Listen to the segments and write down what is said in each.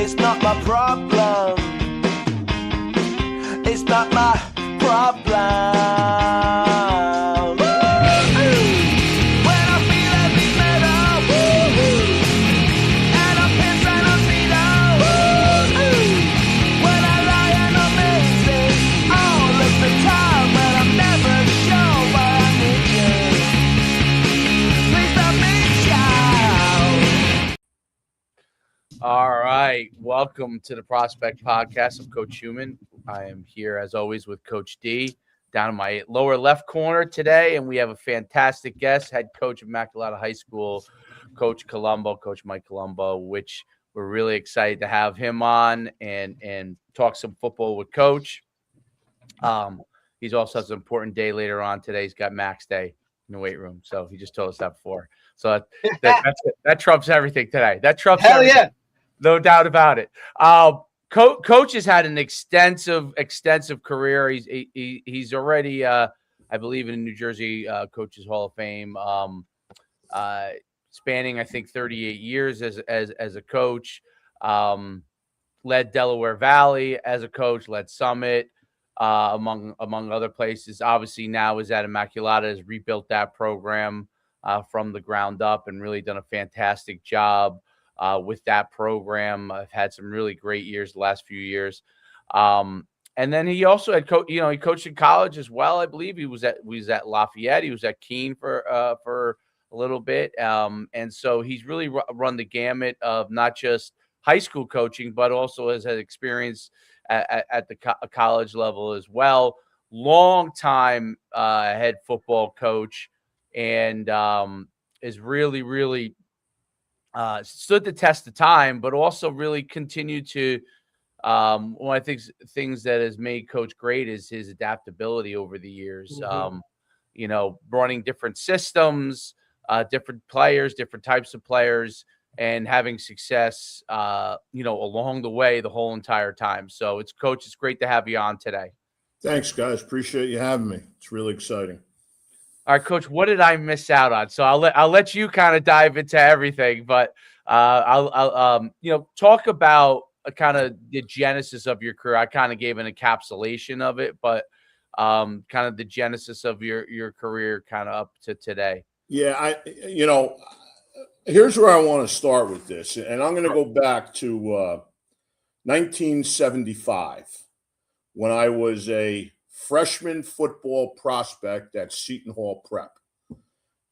It's not my problem. It's not my problem. All right. Welcome to the Prospect Podcast. I'm Coach Human. I am here, as always, with Coach D down in my lower left corner today, and we have a fantastic guest, head coach of Immaculata High School, Coach Columbo, Coach Mike Columbo, which we're really excited to have him on and talk some football with Coach. He's also has an important day later on today. He's got Max Day in the weight room, so he just told us that before. So that trumps everything today. That trumps everything. Yeah. No doubt about it. Coach has had an extensive career. He's already, I believe, in New Jersey Coaches Hall of Fame, spanning I think 38 years as a coach. Led Delaware Valley as a coach. Led Summit, among other places. Obviously, now is at Immaculata. Has rebuilt that program from the ground up and really done a fantastic job. With that program. I've had some really great years the last few years. And then he also had he coached in college as well. I believe he was at Lafayette. He was at Keene for a little bit. And so he's really run the gamut of not just high school coaching, but also has had experience at the college level as well. Long time head football coach, and is really stood the test of time, but also really continued to one of the things that has made Coach great is his adaptability over the years. Running different systems, different players, different types of players, and having success along the way the whole entire time. So it's great to have you on today. Thanks, guys. Appreciate you having me. It's really exciting. All right, Coach, what did I miss out on? So I'll let you kind of dive into everything, but I'll talk about kind of the genesis of your career. I kind of gave an encapsulation of it, but kind of the genesis of your career kind of up to today. Yeah, here's where I want to start with this, and I'm going to go back to 1975 when I was a freshman football prospect at Seton Hall Prep.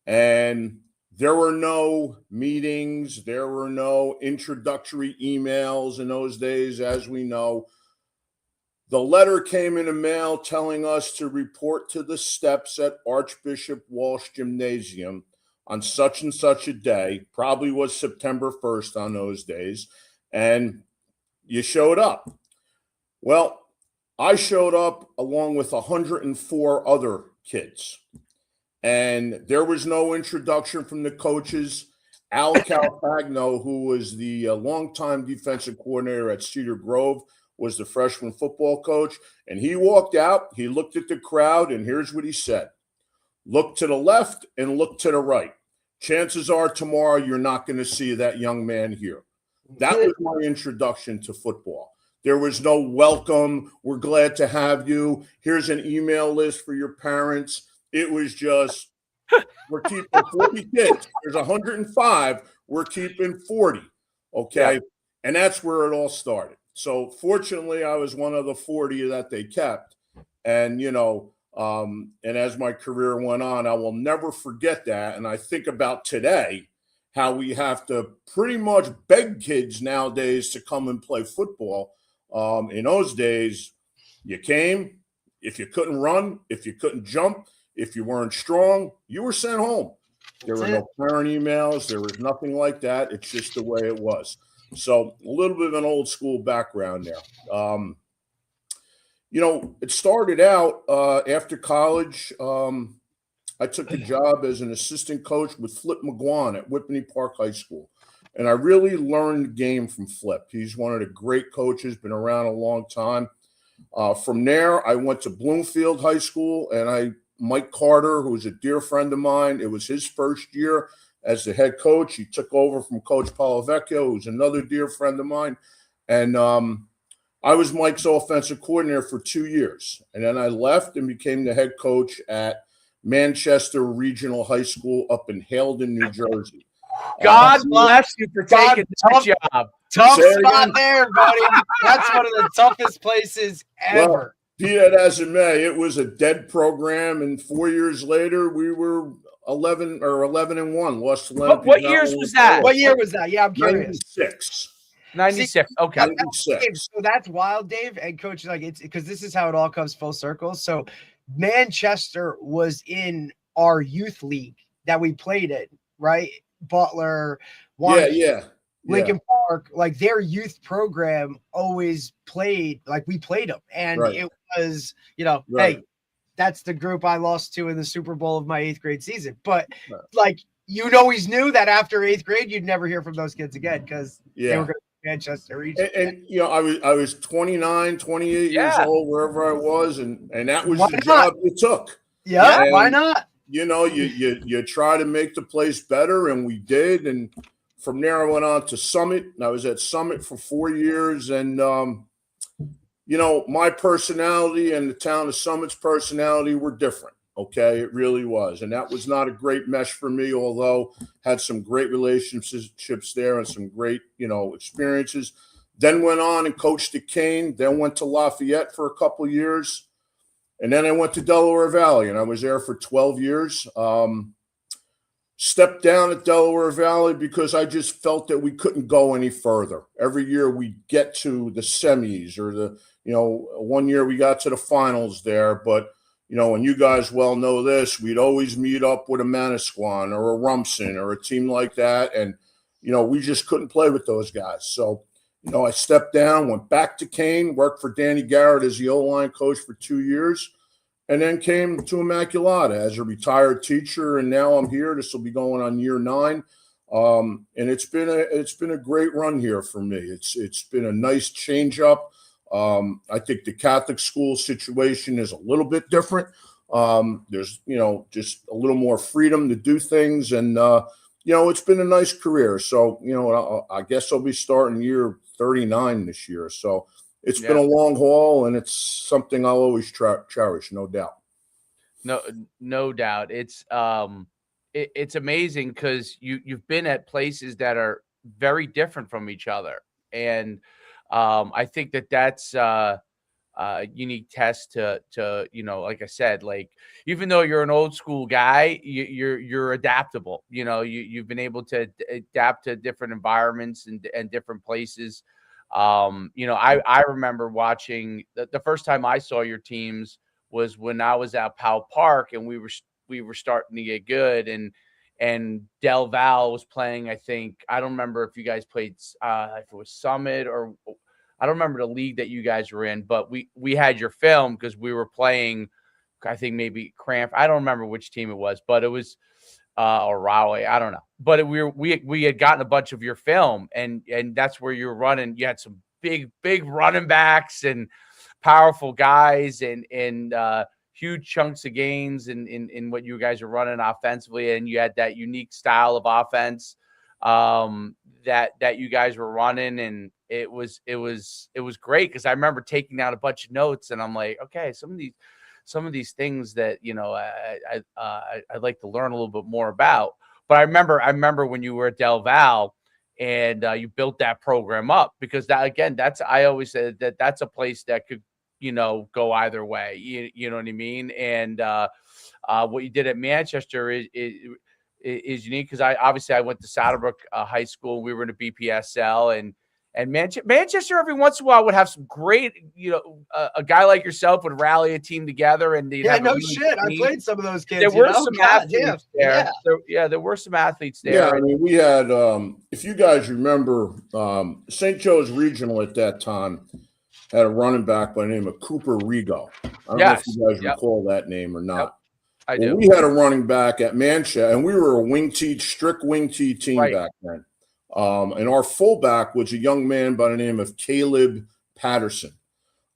And there were no meetings. There were no introductory emails in those days, as we know. The letter came in the mail telling us to report to the steps at Archbishop Walsh Gymnasium on such and such a day. Probably was September 1st on those days. And you showed up. Well, I showed up along with 104 other kids, and there was no introduction from the coaches. Al Calpagno, who was the longtime defensive coordinator at Cedar Grove, was the freshman football coach, and he walked out, he looked at the crowd, and here's what he said: look to the left and look to the right. Chances are tomorrow you're not going to see that young man here. That was my introduction to football. There was no welcome. We're glad to have you. Here's an email list for your parents. It was just, we're keeping 40 kids. There's 105. We're keeping 40. Okay. Yeah. And that's where it all started. So fortunately, I was one of the 40 that they kept. And, and as my career went on, I will never forget that. And I think about today, how we have to pretty much beg kids nowadays to come and play football. In those days, you came. If you couldn't run, if you couldn't jump, if you weren't strong, you were sent home. There were no parent emails. There was nothing like that. It's just the way it was. So a little bit of an old school background there. It started out after college. I took a job as an assistant coach with Flip McGuan at Whippany Park High School. And I really learned the game from Flip. He's one of the great coaches, been around a long time. From there, I went to Bloomfield High School, and Mike Carter, who was a dear friend of mine, it was his first year as the head coach. He took over from Coach Polavecchio, who's another dear friend of mine. And I was Mike's offensive coordinator for 2 years. And then I left and became the head coach at Manchester Regional High School up in Haledon, New Jersey. God bless you for taking that job. Tough spot there, buddy. That's one of the toughest places ever. Well, be that as it may, it was a dead program, and 4 years later, we were 11-1. Lost to Leonard. What years was that? What year was that? Yeah, I'm curious. 96. Okay. 96. So that's wild, Dave. And coach, like, it's because this is how it all comes full circle. So Manchester was in our youth league that we played in, right? Butler, Lincoln Park, like their youth program always played, like we played them. And it was, hey, that's the group I lost to in the Super Bowl of my 8th grade season. But like, always knew that after 8th grade, you'd never hear from those kids again because they were going to Manchester region. And I was 29, 28 years old, wherever I was, and that was the job you took. Yeah, why not? You try to make the place better, and we did. And from there, I went on to Summit, and I was at Summit for 4 years. And my personality and the town of Summit's personality were different. Okay, it really was. And that was not a great mesh for me, although had some great relationships there and some great, experiences. Then went on and coached at Kane, then went to Lafayette for a couple of years. And then I went to Delaware Valley, and I was there for 12 years. Stepped down at Delaware Valley because I just felt that we couldn't go any further. Every year we get to the semis or one year we got to the finals there, but and you guys well know this, we'd always meet up with a Manasquan or a Rumson or a team like that. And, we just couldn't play with those guys. So, I stepped down, went back to Kane, worked for Danny Garrett as the O-line coach for 2 years, and then came to Immaculata as a retired teacher. And now I'm here. This will be going on year 9. And it's been a great run here for me. It's been a nice change up. I think the Catholic school situation is a little bit different. There's, just a little more freedom to do things. And, it's been a nice career. So, I guess I'll be starting year 39 this year. So it's been a long haul, and it's something I'll always cherish, no doubt. No doubt. It's amazing because you've been at places that are very different from each other. And I think that's a unique test to like I said, like even though you're an old school guy, you're adaptable. You've been able to adapt to different environments and different places. I remember watching the first time I saw your teams was when I was at Powell Park, and we were starting to get good, and Del Val was playing. I think I don't remember if you guys played if it was Summit or I don't remember the league that you guys were in, but we had your film because we were playing, I think maybe Cramp. I don't remember which team it was, but it was or Rahway. I don't know. But we had gotten a bunch of your film, and that's where you were running. You had some big running backs and powerful guys and huge chunks of gains in what you guys are running offensively, and you had that unique style of offense that you guys were running, and it was great because I remember taking down a bunch of notes, and I'm like, okay, some of these things that I'd like to learn a little bit more about. But I remember when you were at Del Val and you built that program up, because I always said that's a place that could go either way. You know what I mean? And what you did at Manchester is unique because I went to Saddlebrook High School. We were in a BPSL, and Manchester every once in a while would have some great, a guy like yourself would rally a team together, and I played some of those kids. There were some athletes there. There were some athletes there. Yeah, I mean, we had, if you guys remember, St. Joe's Regional at that time had a running back by the name of Cooper Rigo. I don't know if you guys recall that name or not. Yep. I do. We had a running back at Manchester, and we were a strict wing T team back then. And our fullback was a young man by the name of Caleb Patterson.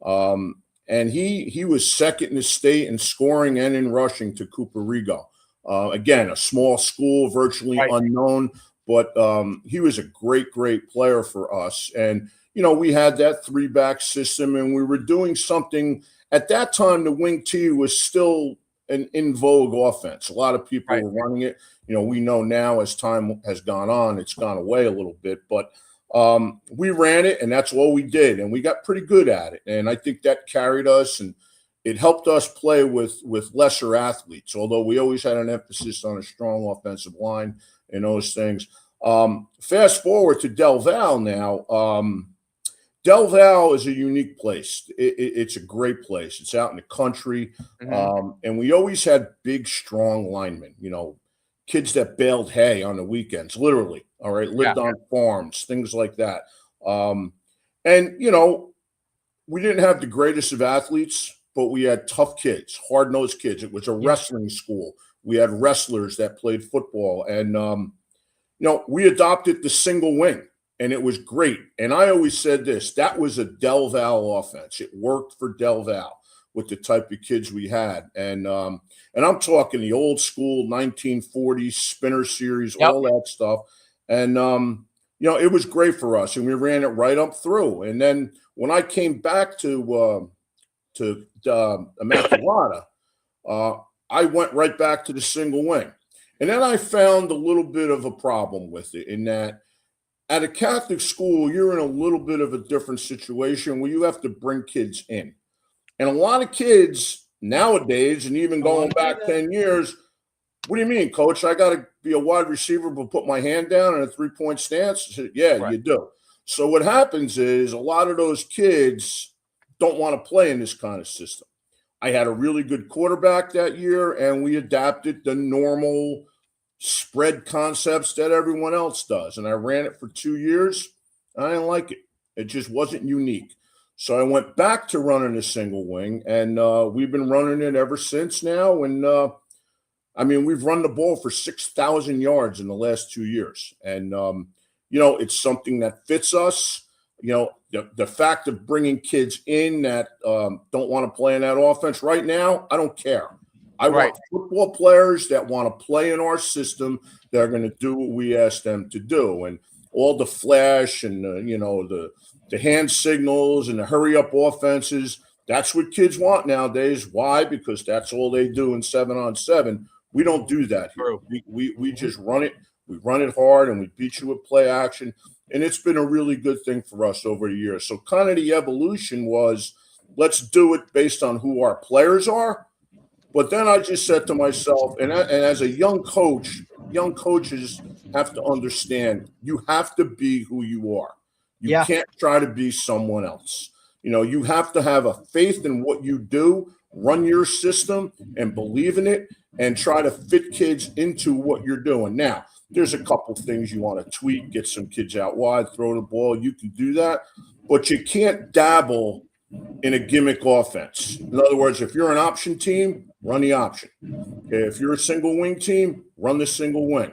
And he was second in the state in scoring and in rushing to Cooper Rigo. Again, a small school, virtually unknown, but he was a great player for us. And, we had that 3-back system, and we were doing something at that time. The wing T was still an in vogue offense. A lot of people were running it. We know now as time has gone on, it's gone away a little bit, but we ran it, and that's all we did, and we got pretty good at it. And I think that carried us, and it helped us play with lesser athletes, although we always had an emphasis on a strong offensive line and those things. Fast forward to Del Val now. Del Val is a unique place. It's a great place. It's out in the country. And we always had big, strong linemen, kids that baled hay on the weekends, literally, all right, lived on farms, things like that. And we didn't have the greatest of athletes, but we had tough kids, hard-nosed kids. It was a wrestling school. We had wrestlers that played football. And, we adopted the single wing, and it was great. And I always said this, that was a Del Val offense. It worked for Del Val with the type of kids we had. And I'm talking the old school 1940s spinner series, all that stuff. And, it was great for us, and we ran it right up through. And then when I came back to Immaculata, I went right back to the single wing. And then I found a little bit of a problem with it in that at a Catholic school, you're in a little bit of a different situation where you have to bring kids in. And a lot of kids nowadays, and even going back 10 years, what do you mean, coach? I got to be a wide receiver but put my hand down in a three-point stance? I said, yeah, you do. So what happens is a lot of those kids don't want to play in this kind of system. I had a really good quarterback that year, and we adapted the normal spread concepts that everyone else does. And I ran it for 2 years. I didn't like it. It just wasn't unique. So I went back to running a single wing, and we've been running it ever since now. And, we've run the ball for 6,000 yards in the last 2 years. And, it's something that fits us. The fact of bringing kids in that don't want to play in that offense right now, I don't care. I want football players that want to play in our system that are going to do what we ask them to do. And all the flash and, the hand signals and the hurry-up offenses, that's what kids want nowadays. Why? Because that's all they do in 7-on-7. We don't do that here. We just run it. We run it hard, and we beat you with play action. And it's been a really good thing for us over the years. So kind of the evolution was, let's do it based on who our players are. But then I just said to myself, and as a young coach, young coaches have to understand you have to be who you are. You can't try to be someone else. You have to have a faith in what you do, run your system and believe in it, and try to fit kids into what you're doing. Now, there's a couple things you want to tweak, get some kids out wide, throw the ball. You can do that, but you can't dabble in a gimmick offense. In other words, if you're an option team, run the option. If you're a single wing team, run the single wing.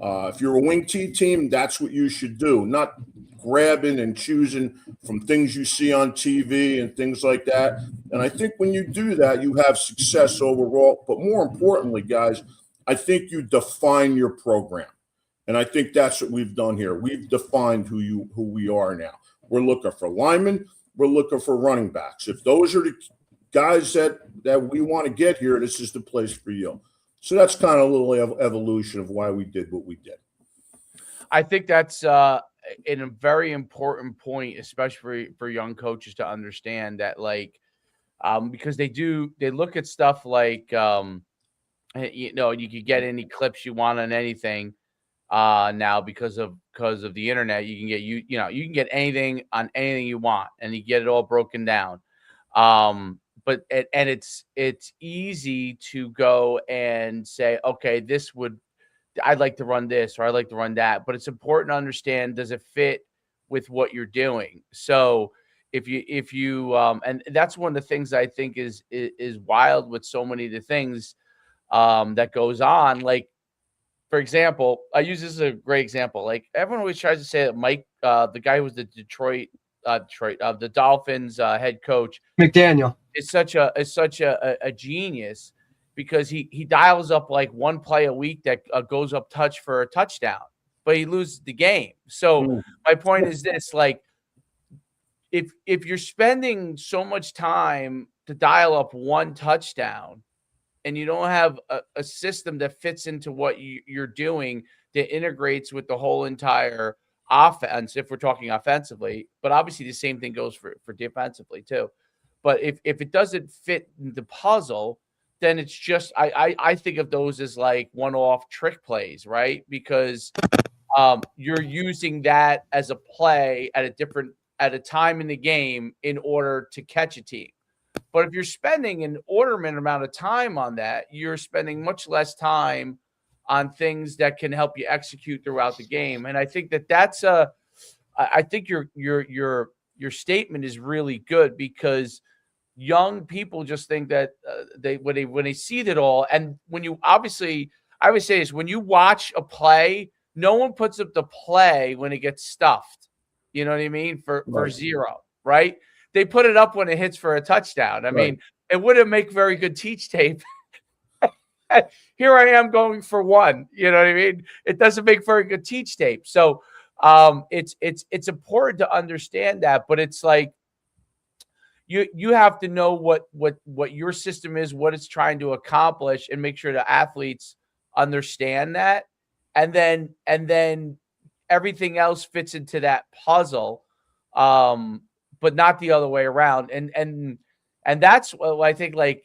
If you're a wing T team, that's what you should do, not grabbing and choosing from things you see on TV and things like that. And I think when you do that, you have success overall. But more importantly, guys, I think you define your program. And I think that's what we've done here. We've defined who we are now. We're looking for linemen. We're looking for running backs. If those are the guys that we want to get here, this is the place for you. So that's kind of a little evolution of why we did what we did. I think that's a very important point, especially for young coaches to understand that, because they look at stuff like, you could get any clips you want on anything now because of the internet. You can get you can get anything on anything you want, and you get it all broken down. But it's easy to go and say, okay, I'd like to run this or I'd like to run that, but it's important to understand, does it fit with what you're doing? So if you and that's one of the things I think is wild with so many of the things that goes on. Like, for example, I use this as a great example. Like, everyone always tries to say that Mike, the guy who was the the Dolphins head coach, McDaniel, is such a genius, because he dials up like one play a week that goes up touch for a touchdown, but he loses the game. So my point is this: like, if you're spending so much time to dial up one touchdown and you don't have a system that fits into what you're doing that integrates with the whole entire offense, if we're talking offensively, but obviously the same thing goes for defensively too. But if it doesn't fit the puzzle, then it's just I think of those as like one-off trick plays, right? Because you're using that as a play at a time in the game in order to catch a team. But if you're spending an ornament amount of time on that, you're spending much less time on things that can help you execute throughout the game. And I think I think your statement is really good, because young people just think that when they see that all, and when you obviously, I would say this, when you watch a play, no one puts up the play when it gets stuffed. You know what I mean? For zero, right? They put it up when it hits for a touchdown. I mean, it wouldn't make very good teach tape. Here I am going for one. You know what I mean? It doesn't make very good teach tape. So it's important to understand that, but it's like you have to know what your system is, what it's trying to accomplish, and make sure the athletes understand that, and then everything else fits into that puzzle. But not the other way around. And that's what I think, like,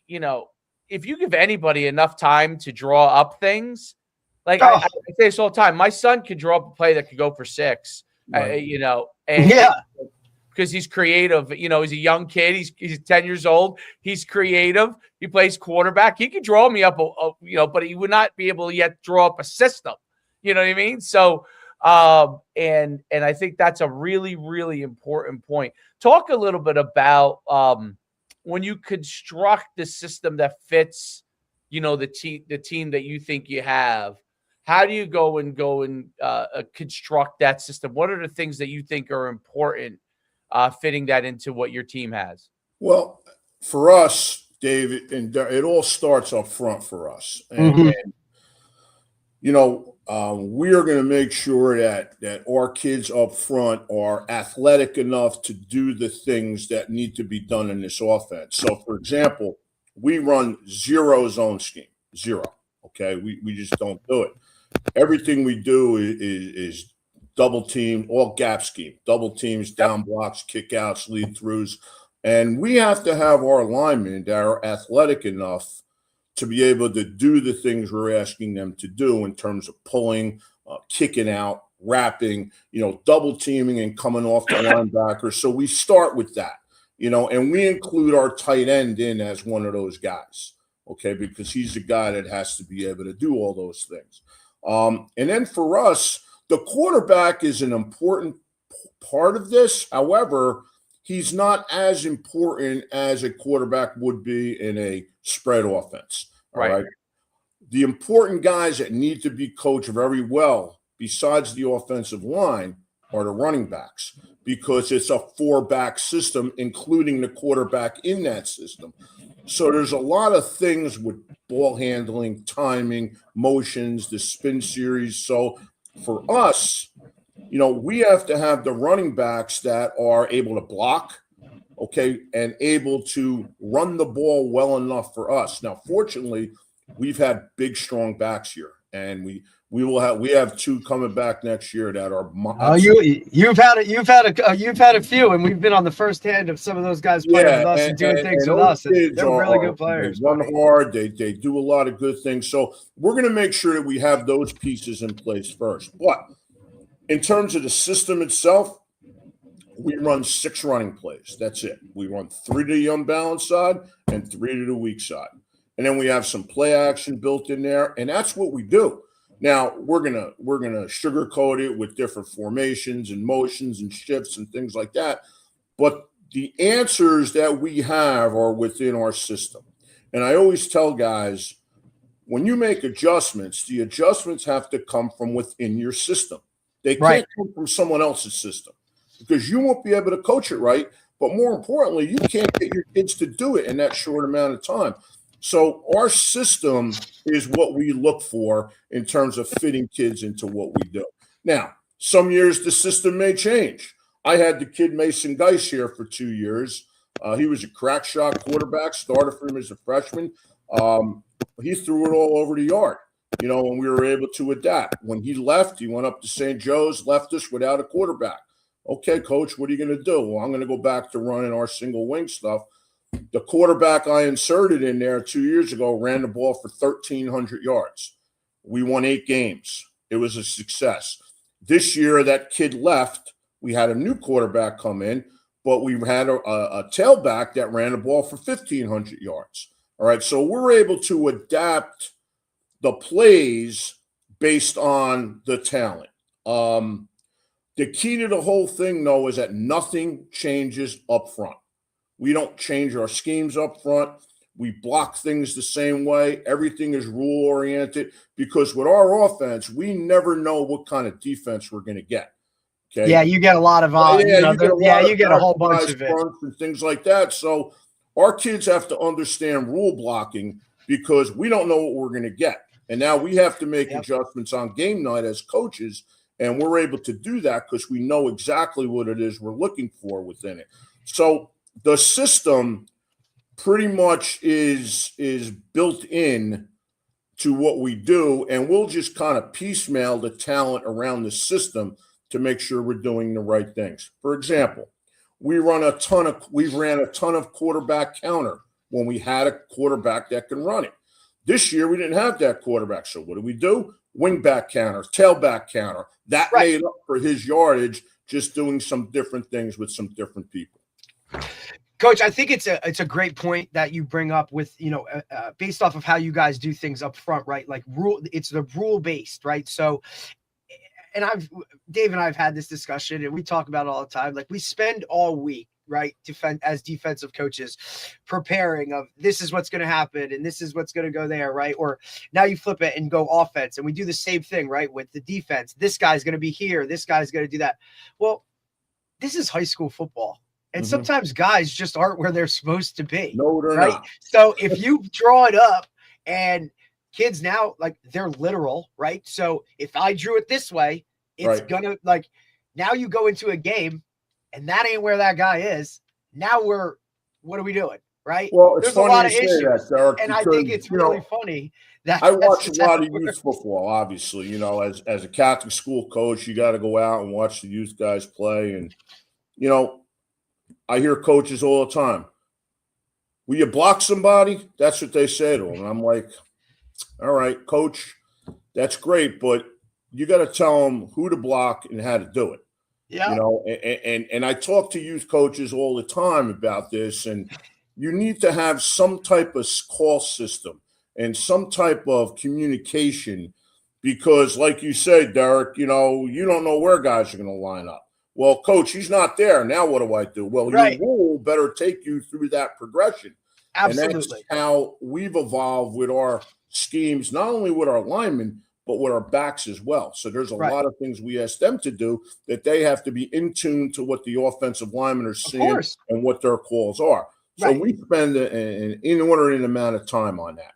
you know, if you give anybody enough time to draw up things, like I say this all the time, my son could draw up a play that could go for 6, you know, and because he's creative, you know, he's a young kid. He's 10 years old. He's creative. He plays quarterback. He could draw me up, you know, but he would not be able to yet draw up a system. You know what I mean? So, and I think that's a really, really important point. Talk a little bit about when you construct the system that fits, you know, the team that you think you have. How do you go and construct that system? What are the things that you think are important fitting that into what your team has? Well, for us, David, and it all starts up front for us. And you know, we are going to make sure that our kids up front are athletic enough to do the things that need to be done in this offense. So, for example, we run 0 zone scheme, 0. Okay, we just don't do it. Everything we do is double team, all gap scheme, double teams, down blocks, kickouts, lead throughs, and we have to have our linemen that are athletic enough to be able to do the things we're asking them to do in terms of pulling, kicking out, wrapping, you know, double teaming and coming off the linebacker. So we start with that, you know, and we include our tight end in as one of those guys, okay, because he's the guy that has to be able to do all those things. And then for us, the quarterback is an important part of this. However, he's not as important as a quarterback would be in a spread offense. All right. The important guys that need to be coached very well, besides the offensive line, are the running backs, because it's a 4-back system, including the quarterback in that system. So there's a lot of things with ball handling, timing, motions, the spin series. So for us, you know, we have to have the running backs that are able to block, okay, and able to run the ball well enough for us. Now, fortunately, we've had big, strong backs here, and we have 2 coming back next year that are. You've had a few, and we've been on the first hand of some of those guys playing with us and doing things with us. They're really good players. They run hard. They do a lot of good things. So we're going to make sure that we have those pieces in place first. But in terms of the system itself, we run 6 running plays. That's it. We run 3 to the unbalanced side and 3 to the weak side. And then we have some play action built in there, and that's what we do. Now, we're gonna sugarcoat it with different formations and motions and shifts and things like that. But the answers that we have are within our system. And I always tell guys, when you make adjustments, the adjustments have to come from within your system. They can't come from someone else's system, because you won't be able to coach it right. But more importantly, you can't get your kids to do it in that short amount of time. So our system is what we look for in terms of fitting kids into what we do. Now, some years the system may change. I had the kid Mason Geis here for 2 years. He was a crack shot quarterback, started for him as a freshman. He threw it all over the yard, and we were able to adapt. When he left, he went up to St. Joe's, left us without a quarterback. Okay, coach, what are you going to do? Well, I'm going to go back to running our single wing stuff. The quarterback I inserted in there 2 years ago ran the ball for 1,300 yards. We won 8 games. It was a success. This year, that kid left. We had a new quarterback come in, but we had a tailback that ran the ball for 1,500 yards. All right, so we're able to adapt the plays based on the talent. The key to the whole thing, though, is that nothing changes up front. We don't change our schemes up front. We block things the same way. Everything is rule-oriented because with our offense, we never know what kind of defense we're going to get. Okay. Yeah, you get a lot of you get a whole bunch of it and things like that. So our kids have to understand rule blocking because we don't know what we're going to get. And now we have to make adjustments on game night as coaches, and we're able to do that because we know exactly what it is we're looking for within it. So the system pretty much is built in to what we do, and we'll just kind of piecemeal the talent around the system to make sure we're doing the right things. For example, we ran a ton of quarterback counter when we had a quarterback that can run it. This year we didn't have that quarterback. So what do? Wingback counter, tailback counter. That made up for his yardage, just doing some different things with some different people. Coach, I think it's a great point that you bring up with, based off of how you guys do things up front, right? Like it's the rule based, right? So, and Dave and I've had this discussion and we talk about it all the time. Like we spend all week, right, as defensive coaches preparing of this is what's going to happen and this is what's going to go there, right? Or now you flip it and go offense and we do the same thing, right, with the defense. This guy's going to be here. This guy's going to do that. Well, this is high school football. And sometimes guys just aren't where they're supposed to be. No, they're right? not. So if you draw it up and kids now, like they're literal, right? So if I drew it this way, it's gonna now you go into a game and that ain't where that guy is. Now what are we doing? Right? Well, it's There's funny a lot of you say issues. that, Derek, and I think it's really funny that I watch a lot of youth football, obviously. As a Catholic school coach, you got to go out and watch the youth guys play. And, I hear coaches all the time, will you block somebody? That's what they say to them. And I'm like, all right, coach, that's great, but you got to tell them who to block and how to do it. Yeah. And I talk to youth coaches all the time about this, and you need to have some type of call system and some type of communication because, like you said, Derek, you don't know where guys are going to line up. Well, coach, he's not there. Now what do I do? Well, your rule better take you through that progression. Absolutely. And that's how we've evolved with our schemes, not only with our linemen, but with our backs as well. So there's a lot of things we ask them to do that they have to be in tune to what the offensive linemen are seeing and what their calls are. So we spend an inordinate amount of time on that.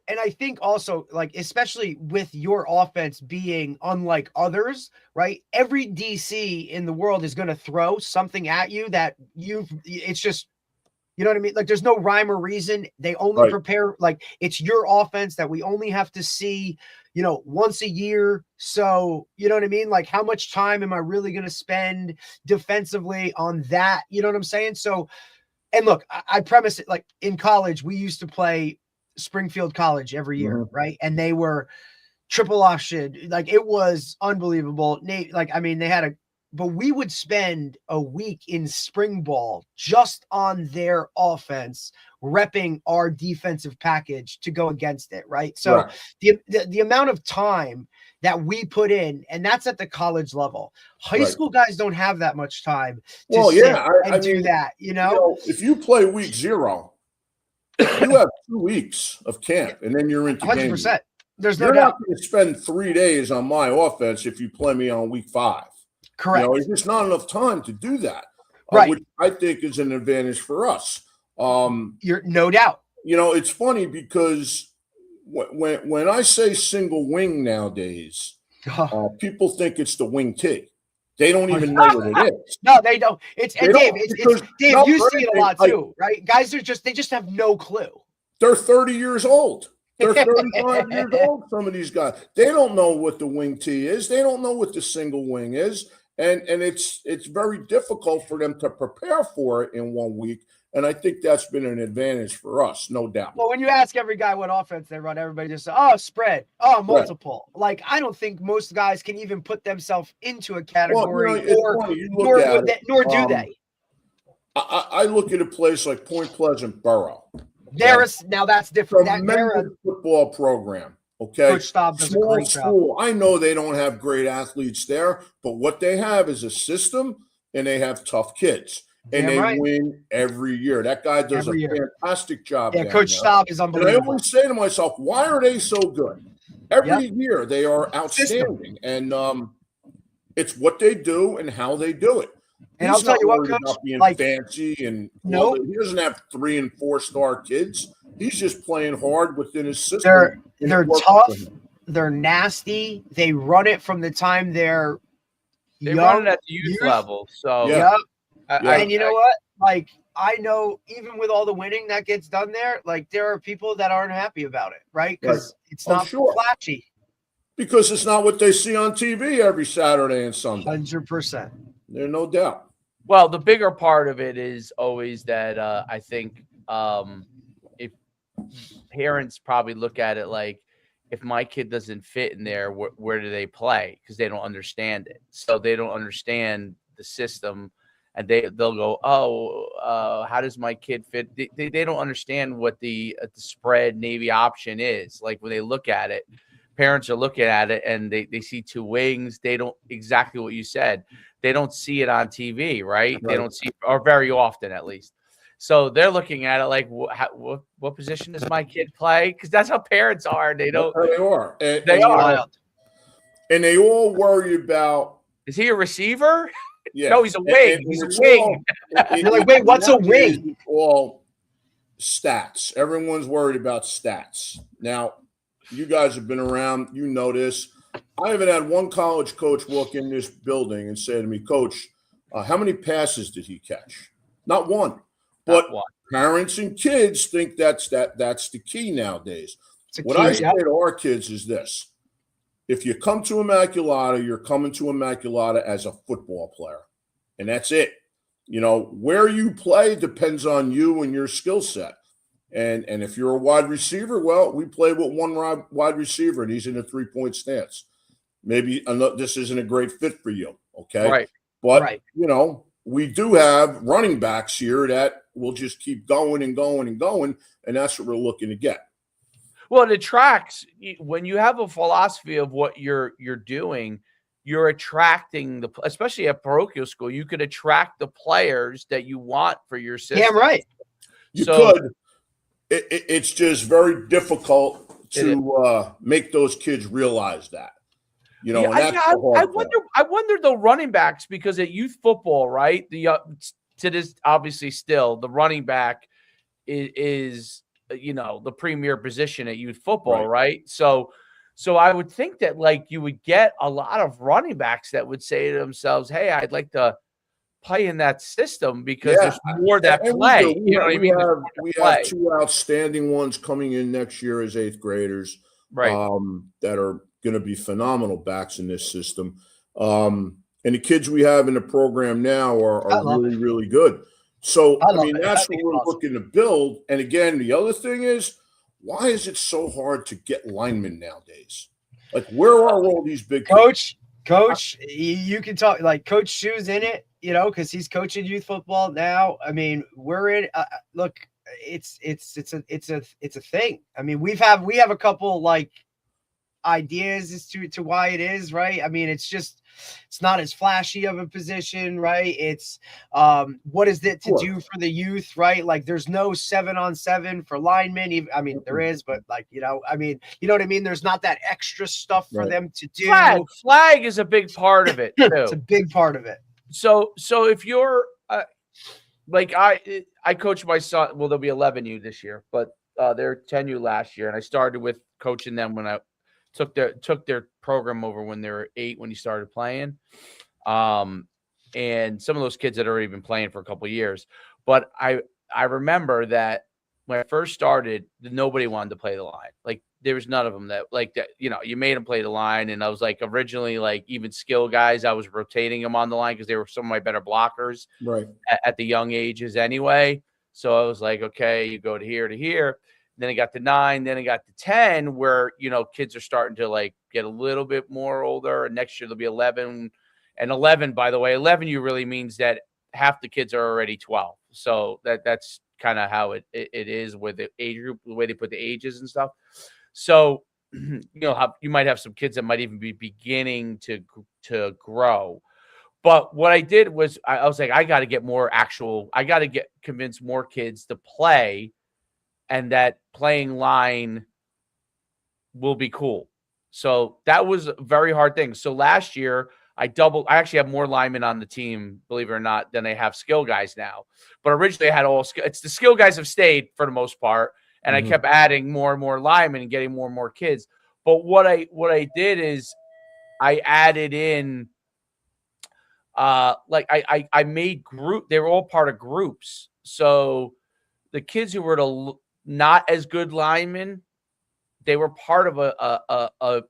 And I think also, like, especially with your offense being unlike others, right? Every DC in the world is going to throw something at you that it's just, you know what I mean? Like, there's no rhyme or reason. They only prepare, like, it's your offense that we only have to see, once a year. So, you know what I mean? Like, how much time am I really going to spend defensively on that? You know what I'm saying? So, and look, I premise it like in college, we used to play Springfield College every year, right? And they were triple option. Like, it was unbelievable. Like, I mean, but we would spend a week in spring ball just on their offense, repping our defensive package to go against it, right? So the amount of time that we put in, and that's at the college level. High school guys don't have that much time to do that, if you play week 0, you have 2 weeks of camp, and then you're into 100%. Game. There's no you're doubt. Not going to spend 3 days on my offense if you play me on week 5. Correct. There's just not enough time to do that, which I think is an advantage for us. You're no doubt. It's funny because when I say single wing nowadays, people think it's the wing T. They don't even know what it is. No, they don't. It's They Dave. don't, It's because- Dave. no, You for see it a anything, lot like, too, right? Guys are they just have no clue. They're 30 years old. They're 35 years old, some of these guys. They don't know what the wing tee is. They don't know what the single wing is. And it's very difficult for them to prepare for it in 1 week. And I think that's been an advantage for us, no doubt. Well, when you ask every guy what offense they run, everybody just says, "Oh, spread, oh, multiple." Like, I don't think most guys can even put themselves into a category, Well, it's funny. You look nor at would it, they, nor do they. I look at a place like Point Pleasant Borough. Now that's different. Tremendous football program. Okay, Coach Staub does a small great job. school. I know they don't have great athletes there, but what they have is a system, and they have tough kids, and Damn they right. win every year. That guy does Every a year. fantastic job. Yeah, down Coach there. Staub is And I unbelievable. always say to myself, why are they so good? Every year they are outstanding, and it's what they do and how they do it. And I'll tell you what, Coach, about being like, fancy and nope. He doesn't have 3- and 4-star kids. He's just playing hard within his system. They're tough. They're nasty. They run it from the time They young, run it at the youth level. So Yeah. And you know what? Like, I know even with all the winning that gets done there, like, there are people that aren't happy about it, right? Because it's not flashy. Because it's not what they see on TV every Saturday and Sunday. 100%. There's no doubt. Well, the bigger part of it is always that I think if parents probably look at it like, if my kid doesn't fit in there, where do they play? Because they don't understand it. So they don't understand the system, and they'll go, how does my kid fit? They don't understand what the spread Navy option is. Like, when they look at it, parents are looking at it and they see two wings. They don't, exactly what you said. They don't see it on TV, right? They don't see, or very often at least. So they're looking at it like, what position does my kid play? Because that's how parents are. They don't. They are. They are. And they all worry about. Is he a receiver? Yeah. No, he's a wing. He's a wing. You're like, wait, what's a wing? All stats. Everyone's worried about stats. Now, you guys have been around. You know this. I haven't had one college coach walk in this building and say to me, Coach, how many passes did he catch? Not one. But parents and kids think that's the key nowadays. What I say to our kids is this. If you come to Immaculata, you're coming to Immaculata as a football player. And that's it. You know, where you play depends on you and your skill set. And if you're a wide receiver, well, we play with one wide receiver, and he's in a 3-point stance. Maybe this isn't a great fit for you, okay? Right. But, you know, we do have running backs here that will just keep going and going and going, and that's what we're looking to get. Well, it attracts, when you have a philosophy of what you're doing, you're attracting especially at parochial school, you could attract the players that you want for your system. Yeah, right. You could. It's just very difficult to make those kids realize that. You know, and that's the hard part. I wonder the running backs, because at youth football, right? To this, obviously, still the running back is the premier position at youth football, right? So I would think that, like, you would get a lot of running backs that would say to themselves, "Hey, I'd like to play in that system because there's more that play." You know what I mean? We have 2 outstanding ones coming in next year as 8th graders, that are going to be phenomenal backs in this system. And the kids we have in the program now are really, really good. So, I mean, that's what we're looking to build. And again, the other thing is, why is it so hard to get linemen nowadays? Like, where are all these big Coach, you can talk, like, Coach Shu's in it, because he's coaching youth football now. I mean, we're in. Look, it's a thing. I mean, we have a couple, like, ideas as to why it is, right? I mean, it's not as flashy of a position, right? It's what is it to do for the youth, right? Like, there's no 7-on-7 for linemen. Even, I mean, there is, but, like, I mean, you know what I mean? There's not that extra stuff for them to do. Flag is a big part of it too. It's a big part of it. So if you're like, I coach my son, well, there'll be 11U this year, but they're 10U last year, and I started with coaching them when I took their program over when they were 8, when he started playing. And some of those kids had already been playing for a couple of years. But I remember that when I first started, nobody wanted to play the line. Like there was none of them that like that. You know, you made them play the line, and I was like originally like even skill guys, I was rotating them on the line because they were some of my better blockers Right. at the young ages anyway. So I was like, okay, you go to here to here. Then it got to 9, then it got to 10, where you know kids are starting to like get a little bit more older. And next year there'll be 11, and 11. By the way, 11 you really means that half the kids are already 12. So that's kind of how it is with the age group, the way they put the ages and stuff. So you know, you might have some kids that might even be beginning to grow. But what I did was I was like, I got to get more actual. I got to convince more kids to play, and that playing line will be cool. So that was a very hard thing. So last year I actually have more linemen on the team, believe it or not, than I have skill guys now. But originally I had it's the skill guys have stayed for the most part. And I kept adding more and more linemen and getting more and more kids. But what I did is I added in, like I made they were all part of groups. So the kids who were not as good linemen, they were part of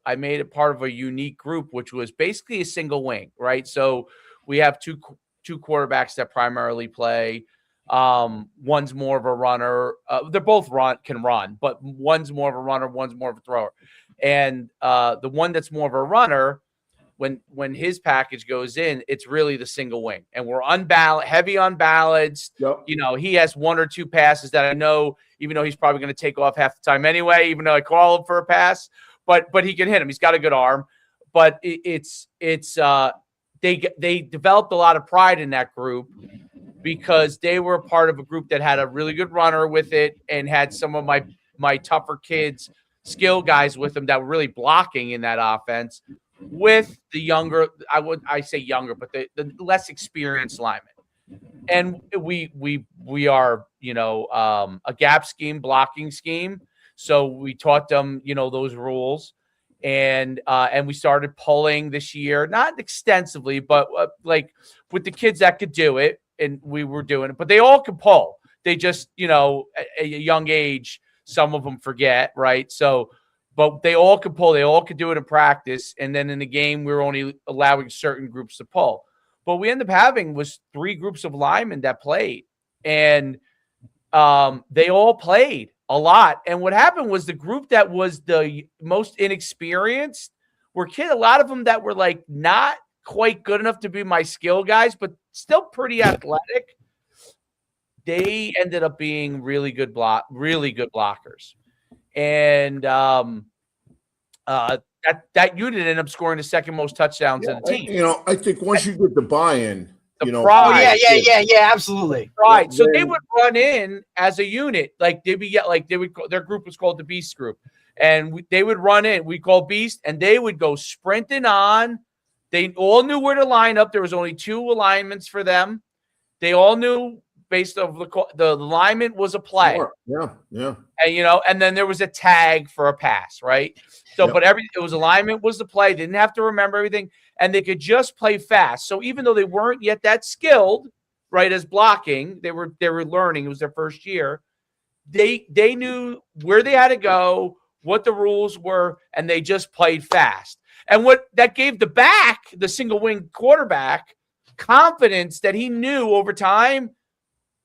I made it part of a unique group, which was basically a single wing, right? So we have two quarterbacks that primarily play. One's more of a runner. They're both can run, but one's more of a runner, one's more of a thrower. And the one that's more of a runner, when his package goes in, it's really the single wing, and we're heavy unbalanced. Yep. You know, he has 1 or 2 passes that I know, even though he's probably going to take off half the time anyway, even though I call him for a pass, but he can hit him. He's got a good arm, but they developed a lot of pride in that group because they were part of a group that had a really good runner with it and had some of my tougher kids, skill guys with them that were really blocking in that offense, with the younger, I say younger, but the less experienced linemen. And we are, you know, a gap scheme, blocking scheme. So we taught them, you know, those rules, and we started pulling this year, not extensively, but like with the kids that could do it, and we were doing it, but they all could pull. They just, you know, at a young age, some of them forget, right? So, but they all could pull. They all could do it in practice. And then in the game, we were only allowing certain groups to pull. But we ended up having was 3 groups of linemen that played. And they all played a lot. And what happened was the group that was the most inexperienced were a lot of them that were like not quite good enough to be my skill guys, but still pretty athletic. They ended up being really good blockers. And that unit ended up scoring the second most touchdowns in the team. You know, I think once you get the buy-in, the pride. Yeah, absolutely. Right. So they would run in as a unit. Like their group was called the Beast Group. And they would run in. We call Beast, and they would go sprinting on. They all knew where to line up. There was only 2 alignments for them. They all knew based off the alignment was a play. Yeah. And you know, and then there was a tag for a pass, right? So, but it was alignment was the play. They didn't have to remember everything, and they could just play fast. So even though they weren't yet that skilled, right, as blocking, they were learning. It was their first year. They knew where they had to go, what the rules were, and they just played fast. And what that gave the single wing quarterback, confidence that he knew over time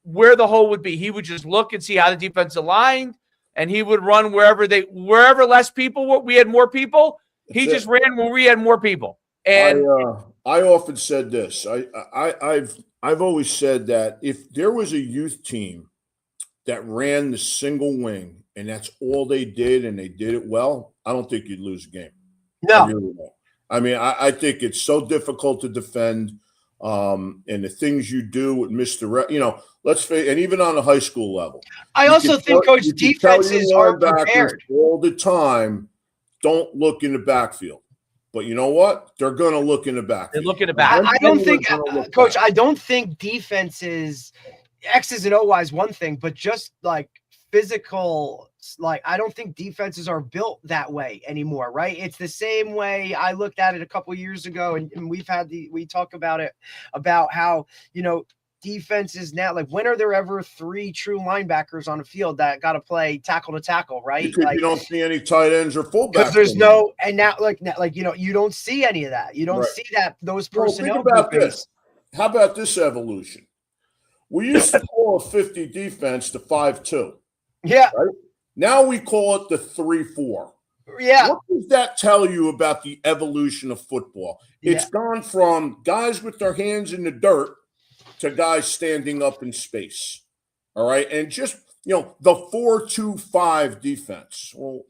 where the hole would be. He would just look and see how the defense aligned, and he would run wherever less people were. We had more people. He just ran where we had more people. And I often said this. I've always said that if there was a youth team that ran the single wing and that's all they did and they did it well, I don't think you'd lose a game. No. I really don't. I mean, I think it's so difficult to defend. And the things you do with Mr. You know, let's face, and even on a high school level, I also think coach defenses are prepared all the time. Don't look in the backfield, but you know what? They're going to look in the backfield. They look in the back. I don't think, Coach. I don't think defenses X's and O's one thing, but just like physical, like I don't think defenses are built that way anymore, right? It's the same way I looked at it a couple years ago, and we talk about it, about how, defenses now, like when are there ever 3 true linebackers on a field that got to play tackle to tackle, right? Because like, you don't see any tight ends or fullbacks. Because there's no, and now you don't see any of that. You don't Right. see that, those Well, personnel think about groupings. this. How about this evolution? We used to call a 50 defense the 5-2. Yeah. Right? Now we call it the 3-4. Yeah. What does that tell you about the evolution of football? It's gone from guys with their hands in the dirt to guys standing up in space. All right. And just, the 4-2-5 defense. Well,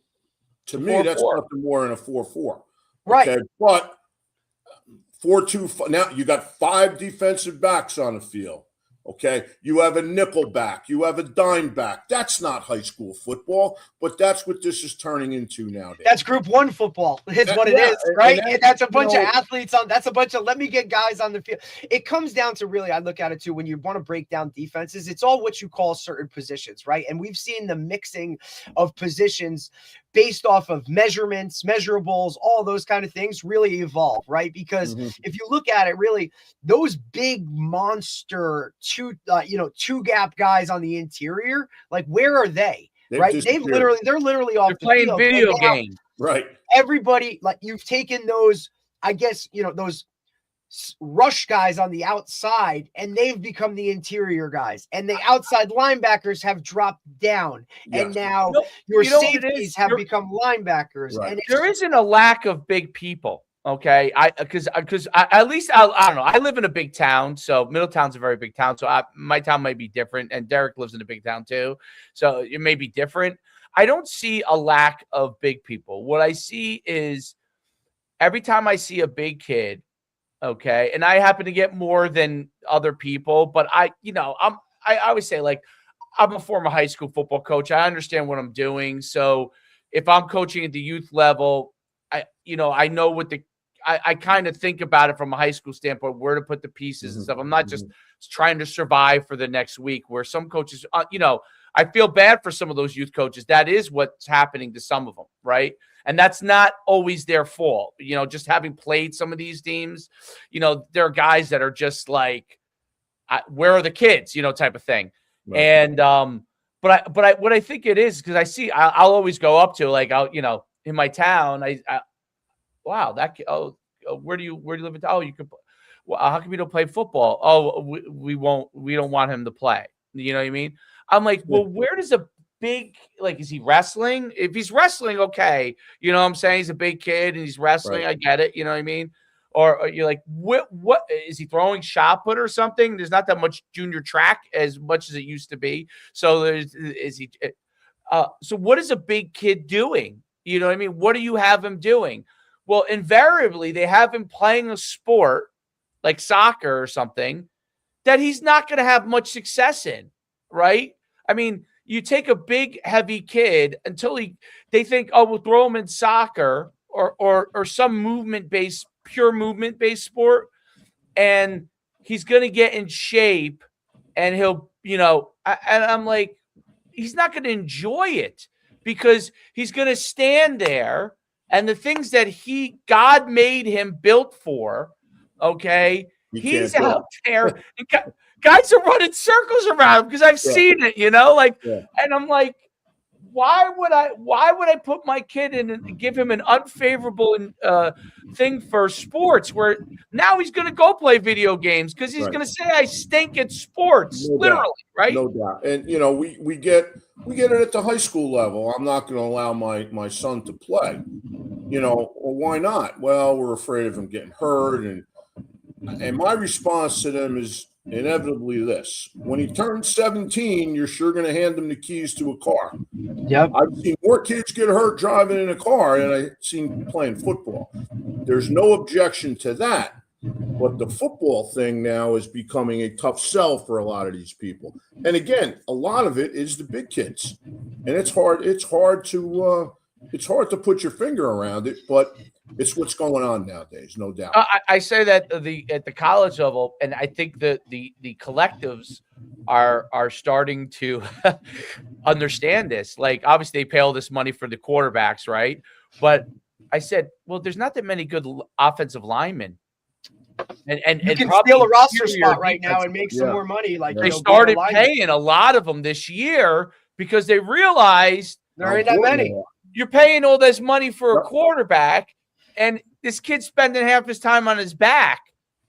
to me, that's nothing more than a 4-4. Right. Okay. But 4-2, now you got 5 defensive backs on the field. Okay, you have a nickel back, you have a dime back. That's not high school football, but that's what this is turning into nowadays. That's Group 1 football. It's what it is, right? And that's a bunch of athletes on. That's a bunch of let me get guys on the field. It comes down to, really, I look at it too, when you want to break down defenses, it's all what you call certain positions, right? And we've seen the mixing of positions based off of measurements, measurables, all those kind of things really evolve, right? Because if you look at it, really, those big monster two gap guys on the interior, like where are they? Right? They're literally off the playing field. video games. Right. Everybody, like, you've taken those, I guess, those rush guys on the outside, and they've become the interior guys, and the outside linebackers have dropped down, and now your safeties have become linebackers. Right. And there isn't a lack of big people. Okay, because at least I don't know. I live in a big town, so Middletown's a very big town. So my town might be different, and Derek lives in a big town too, so it may be different. I don't see a lack of big people. What I see is every time I see a big kid, okay, and I happen to get more than other people, but I always say, like, I'm a former high school football coach. I understand what I'm doing. So if I'm coaching at the youth level, I know what I kind of think about it from a high school standpoint, where to put the pieces and stuff. I'm not just trying to survive for the next week, where some coaches, I feel bad for some of those youth coaches. That is what's happening to some of them, right? And that's not always their fault. Just having played some of these teams, there are guys that are just like, where are the kids, type of thing. Right. And, but what I think it is, because I'll always go up to, like, in my town, wow, that kid, where do you live in? Oh, you could. Well, how come you don't play football? Oh, we don't want him to play. You know what I mean? I'm like, well, where does a big, like, is he wrestling? If he's wrestling, okay, you know what I'm saying? He's a big kid and he's wrestling. Right. I get it. You know what I mean? Or you're like, what is he throwing shot put or something? There's not that much junior track as much as it used to be. So so what is a big kid doing? You know what I mean? What do you have him doing? Well, invariably, they have him playing a sport like soccer or something that he's not going to have much success in, right? I mean, you take a big, heavy kid until they think, oh, we'll throw him in soccer or some pure movement-based sport, and he's going to get in shape, and he'll, and I'm like, he's not going to enjoy it, because he's going to stand there, and the things that God made him built for, okay, he's out there, and guys are running circles around him, because I've seen it, and I'm like, why would I put my kid in and give him an unfavorable thing for sports, where now he's going to go play video games because he's going to say I stink at sports, literally, right? No doubt. And we get it at the high school level. I'm not going to allow my son to play. Well, why not? Well, we're afraid of him getting hurt, and my response to them is inevitably this: when he turns 17, you're sure going to hand him the keys to a car. Yep. I've seen more kids get hurt driving in a car than I've seen playing football. There's no objection to that. But the football thing now is becoming a tough sell for a lot of these people. And again, a lot of it is the big kids. And it's hard to put your finger around it, but it's what's going on nowadays, no doubt. I say that at the college level, and I think the collectives are starting to understand this. Like, obviously, they pay all this money for the quarterbacks, right? But I said, well, there's not that many good offensive linemen, and You can probably steal a roster inferior spot right now defensive. and make some more money. Like, Yeah. They you know, being a started lineman. paying a lot of them this year because they realized There ain't that many. you're paying all this money for a Yep. quarterback, and this kid's spending half his time on his back.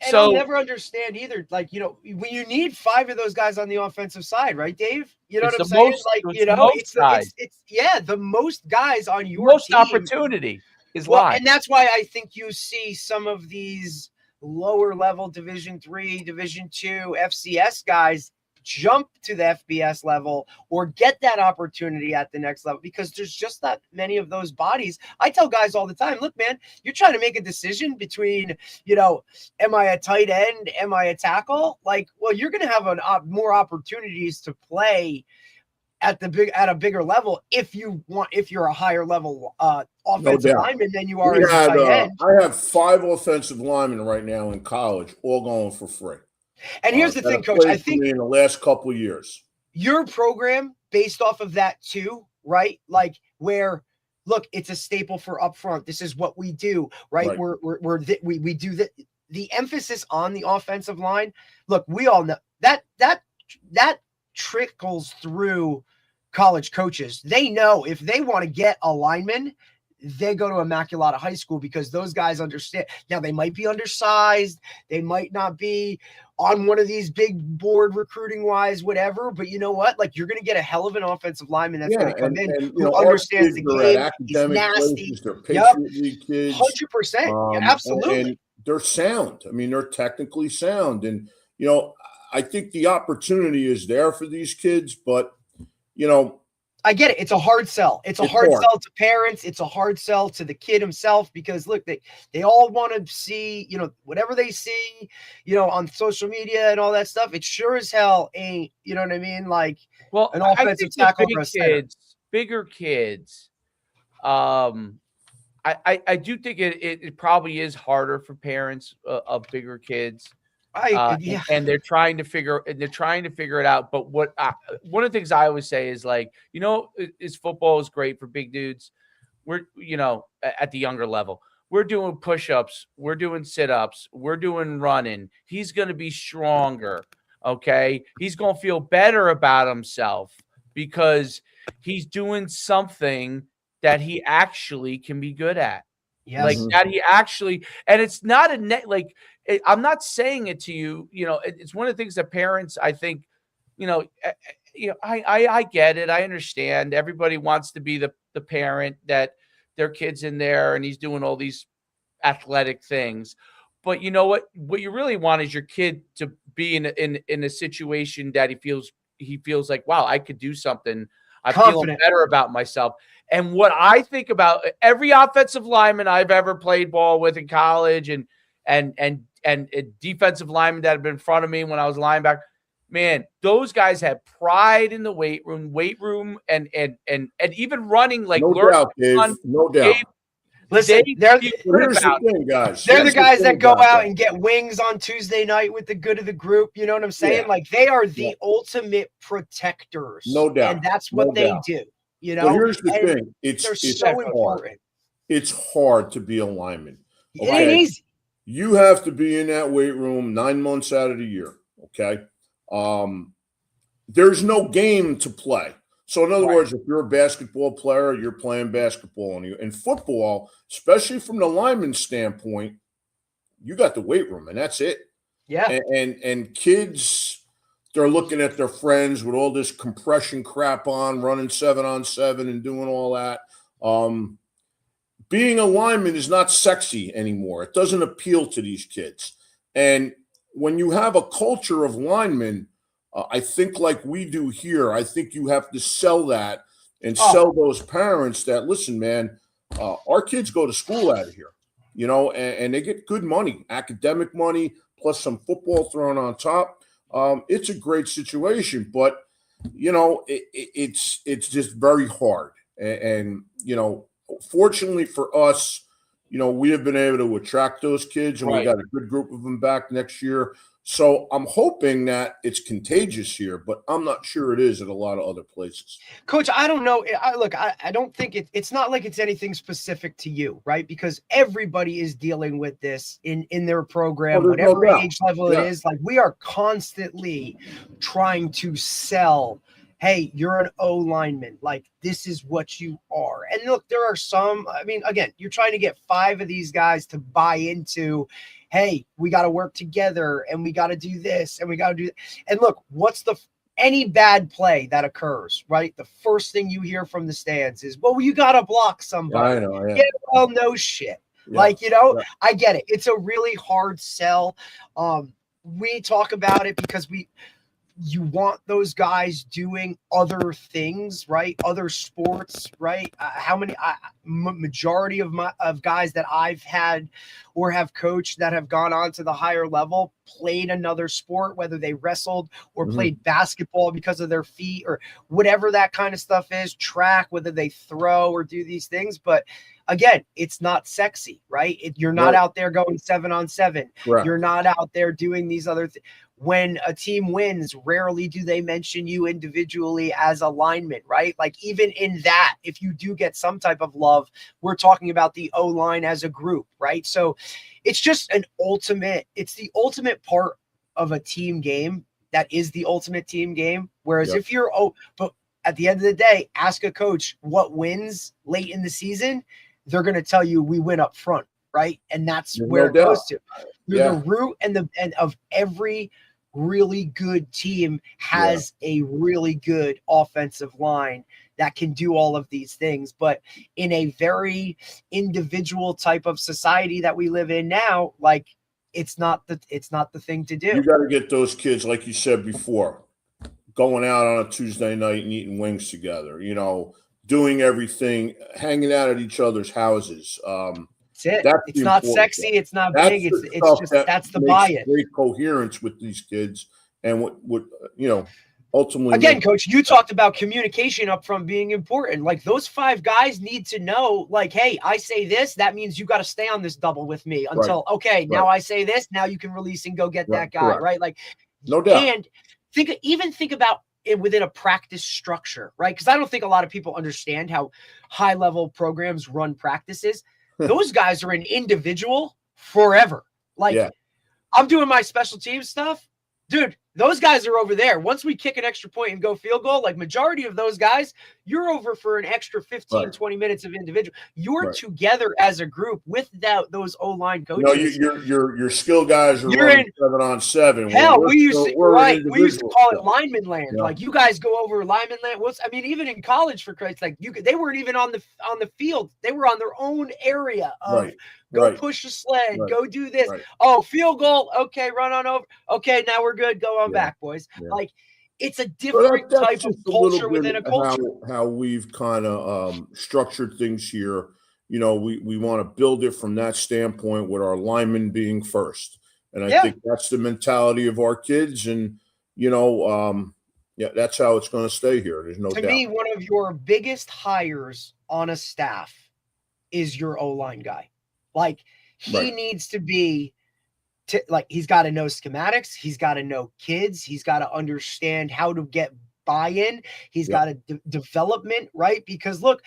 And I'll never understand either. Like, you know, when you need 5 of those guys on the offensive side, right, Dave? You know It's what I'm the saying? most- Like, it's you the know, most guys. it's the most guys on your most team. opportunity is Well, live. and that's why I think you see some of these lower level Division 3, Division 2, FCS guys jump to the FBS level or get that opportunity at the next level because there's just not many of those bodies. I tell guys all the time, look, man, you're trying to make a decision between, you know, am I a tight end? Am I a tackle? Like, well, you're going to have more opportunities to play at a bigger level if you're a higher level offensive doubt. lineman than you are as a tight end. I have 5 offensive linemen right now in college, all going for free. And here's the that thing, have Coach. played I for think me in the last couple of years. your program, based off of that too, right? Like where, look, it's a staple for upfront. This is what we do, right? Right. We do the emphasis on the offensive line. Look, we all know that trickles through college coaches. They know if they want to get a lineman, they go to Immaculata High School because those guys understand. Now, they might be undersized. They might not be on one of these big board recruiting wise, whatever. But you know what? Like, you're going to get a hell of an offensive lineman that's going to come in who understands the game. He's nasty. They're Patriot League kids. 100%. Yeah, absolutely. And they're sound. I mean, they're technically sound. And, you know, I think the opportunity is there for these kids, but, you know, I get it. It's a hard sell. It's a hard sell to parents. It's a hard sell to the kid himself because look, they all want to see, you know, whatever they see, you know, on social media and all that stuff. It sure as hell ain't, you know what I mean? Like, well, an offensive tackle or a center. Bigger kids. I do think it probably is harder for parents of bigger kids. And they're trying to figure it out. But one of the things I always say is like, you know, is football is great for big dudes. We're, you know, at the younger level, we're doing push-ups, we're doing sit-ups, we're doing running. He's going to be stronger. Okay. He's going to feel better about himself because he's doing something that he actually can be good at. Yes. Like that he actually, and it's not a net, like, I'm not saying it to you, you know, it's one of the things that parents, I think, you know, I get it. I understand. Everybody wants to be the parent that their kid's in there and he's doing all these athletic things. But you know what you really want is your kid to be in a situation that he feels like, wow, I could do something. I'm feeling better about myself. And what I think about every offensive lineman I've ever played ball with in college and defensive linemen that have been in front of me when I was a linebacker, man, those guys have pride in the weight room and even running, like, no doubt, Dave. No doubt. Listen, they're the guys that go out and get wings on Tuesday night with the good of the group. You know what I'm saying? Yeah. Like, they are the ultimate protectors. No doubt. And that's what they do. You know? But here's the thing. It's so important. It's hard to be a lineman. Okay? It ain't easy. You have to be in that weight room 9 months out of the year. Okay. There's no game to play. So in other words, if you're a basketball player, you're playing basketball. And in football, especially from the lineman standpoint, you got the weight room and that's it. Yeah. And kids, they're looking at their friends with all this compression crap on, running 7-on-7 and doing all that. Being a lineman is not sexy anymore. It doesn't appeal to these kids. And when you have a culture of linemen, I think like we do here, I think you have to sell that and sell those parents that, listen, man, our kids go to school out of here, you know, and they get good money, academic money, plus some football thrown on top. It's a great situation, but, you know, it's just very hard. And, you know, fortunately for us, you know, we have been able to attract those kids and we got a good group of them back next year. So I'm hoping that it's contagious here, but I'm not sure it is at a lot of other places. Coach, I don't know. I don't think it's not like it's anything specific to you, right? Because everybody is dealing with this in their program, there's no whatever doubt. age level it is. Like, we are constantly trying to sell, hey, you're an O lineman. Like, this is what you are. And look, there are some, I mean, again, you're trying to get 5 of these guys to buy into, hey, we got to work together and we got to do this and we got to do that. And look, any bad play that occurs, right? The first thing you hear from the stands is, well, you got to block somebody. I know. Yeah, well, no shit. Yeah. Like, I get it. It's a really hard sell. We talk about it because you want those guys doing other things, right? Other sports, right? Majority of guys that I've had or have coached that have gone on to the higher level played another sport, whether they wrestled or played basketball because of their feet or whatever that kind of stuff is, track, whether they throw or do these things. But again, it's not sexy, right? You're not out there going 7-on-7. Right. You're not out there doing these other things. When a team wins, rarely do they mention you individually as a lineman, right? Like, even in that, if you do get some type of love, we're talking about the O-line as a group, right? So it's just it's the ultimate part of a team game. That is the ultimate team game. Whereas if you're, but at the end of the day, ask a coach what wins late in the season, they're going to tell you we win up front, right? And that's where it goes to. The root and of every really good team has a really good offensive line that can do all of these things. But in a very individual type of society that we live in now, like, it's not the thing to do. You got to get those kids, like you said before, going out on a Tuesday night and eating wings together, doing everything, hanging out at each other's houses. That's it. It's not sexy. It's not big. It's just that's the buy-in. Great coherence with these kids, and what ultimately. Again, Coach, you talked about communication up front being important. Like, those 5 guys need to know, like, hey, I say this, that means you got to stay on this double with me until now I say this, now you can release and go get that guy, right? Like, no doubt. And think about it within a practice structure, right? Because I don't think a lot of people understand how high-level programs run practices. Those guys are an individual forever. Like, I'm doing my special team stuff. Dude, those guys are over there. Once we kick an extra point and go field goal, like, majority of those guys, you're over for an extra 15, 20 minutes of individual. You're together as a group without those O-line coaches. No, your skill guys are running 7-on-7. Hell, we used to call it lineman land. Yeah. Like, you guys go over lineman land. Even in college, for Christ's sake, they weren't even on the field. They were on their own area of go push the sled, go do this. Oh, field goal. Okay, run on over. Okay, now we're good. Go on back, boys. Yeah. Like, it's a different type of culture within a culture. How we've kind of structured things here. We want to build it from that standpoint, with our linemen being first. And I think that's the mentality of our kids. And, that's how it's going to stay here. There's no doubt. To me, one of your biggest hires on a staff is your O-line guy. Like, he needs to be he's got to know schematics. He's got to know kids. He's got to understand how to get buy-in. He's got a development, right? Because look,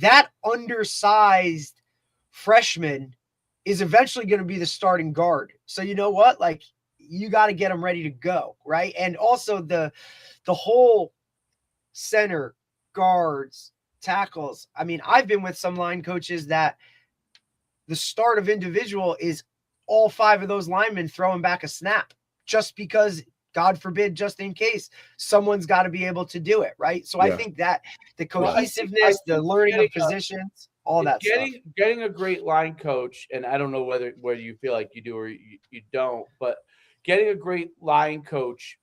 that undersized freshman is eventually going to be the starting guard. So you know what? Like, you got to get him ready to go, right? And also the whole center, guards, tackles. I mean, I've been with some line coaches that the start of individual is all 5 of those linemen throwing back a snap, just because, God forbid, just in case, someone's got to be able to do it, right? So I think that the cohesiveness, the learning of positions, all that stuff. Getting a great line coach, and I don't know whether you feel like you do or you don't, but getting a great line coach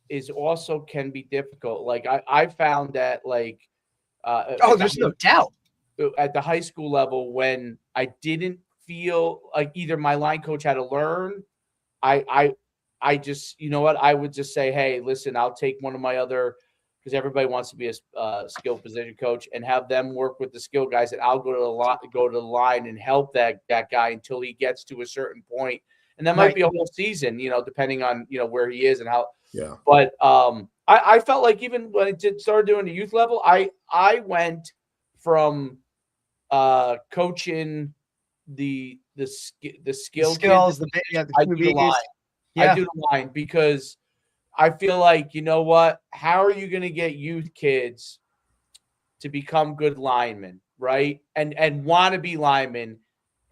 is also can be difficult. Like, I found that, like, there's no doubt. At the high school level, when I didn't feel like either my line coach had to learn, I just, I would just say, hey, listen, I'll take one of my other, because everybody wants to be a skill position coach, and have them work with the skill guys, and I'll go to the line and help that guy until he gets to a certain point and that might be a whole season, depending on where he is and how. Yeah. But I felt like even when I started doing the youth level, I went from coaching the skills, I do the line. I do the line because I feel like, how are you going to get youth kids to become good linemen, right? And want to be linemen.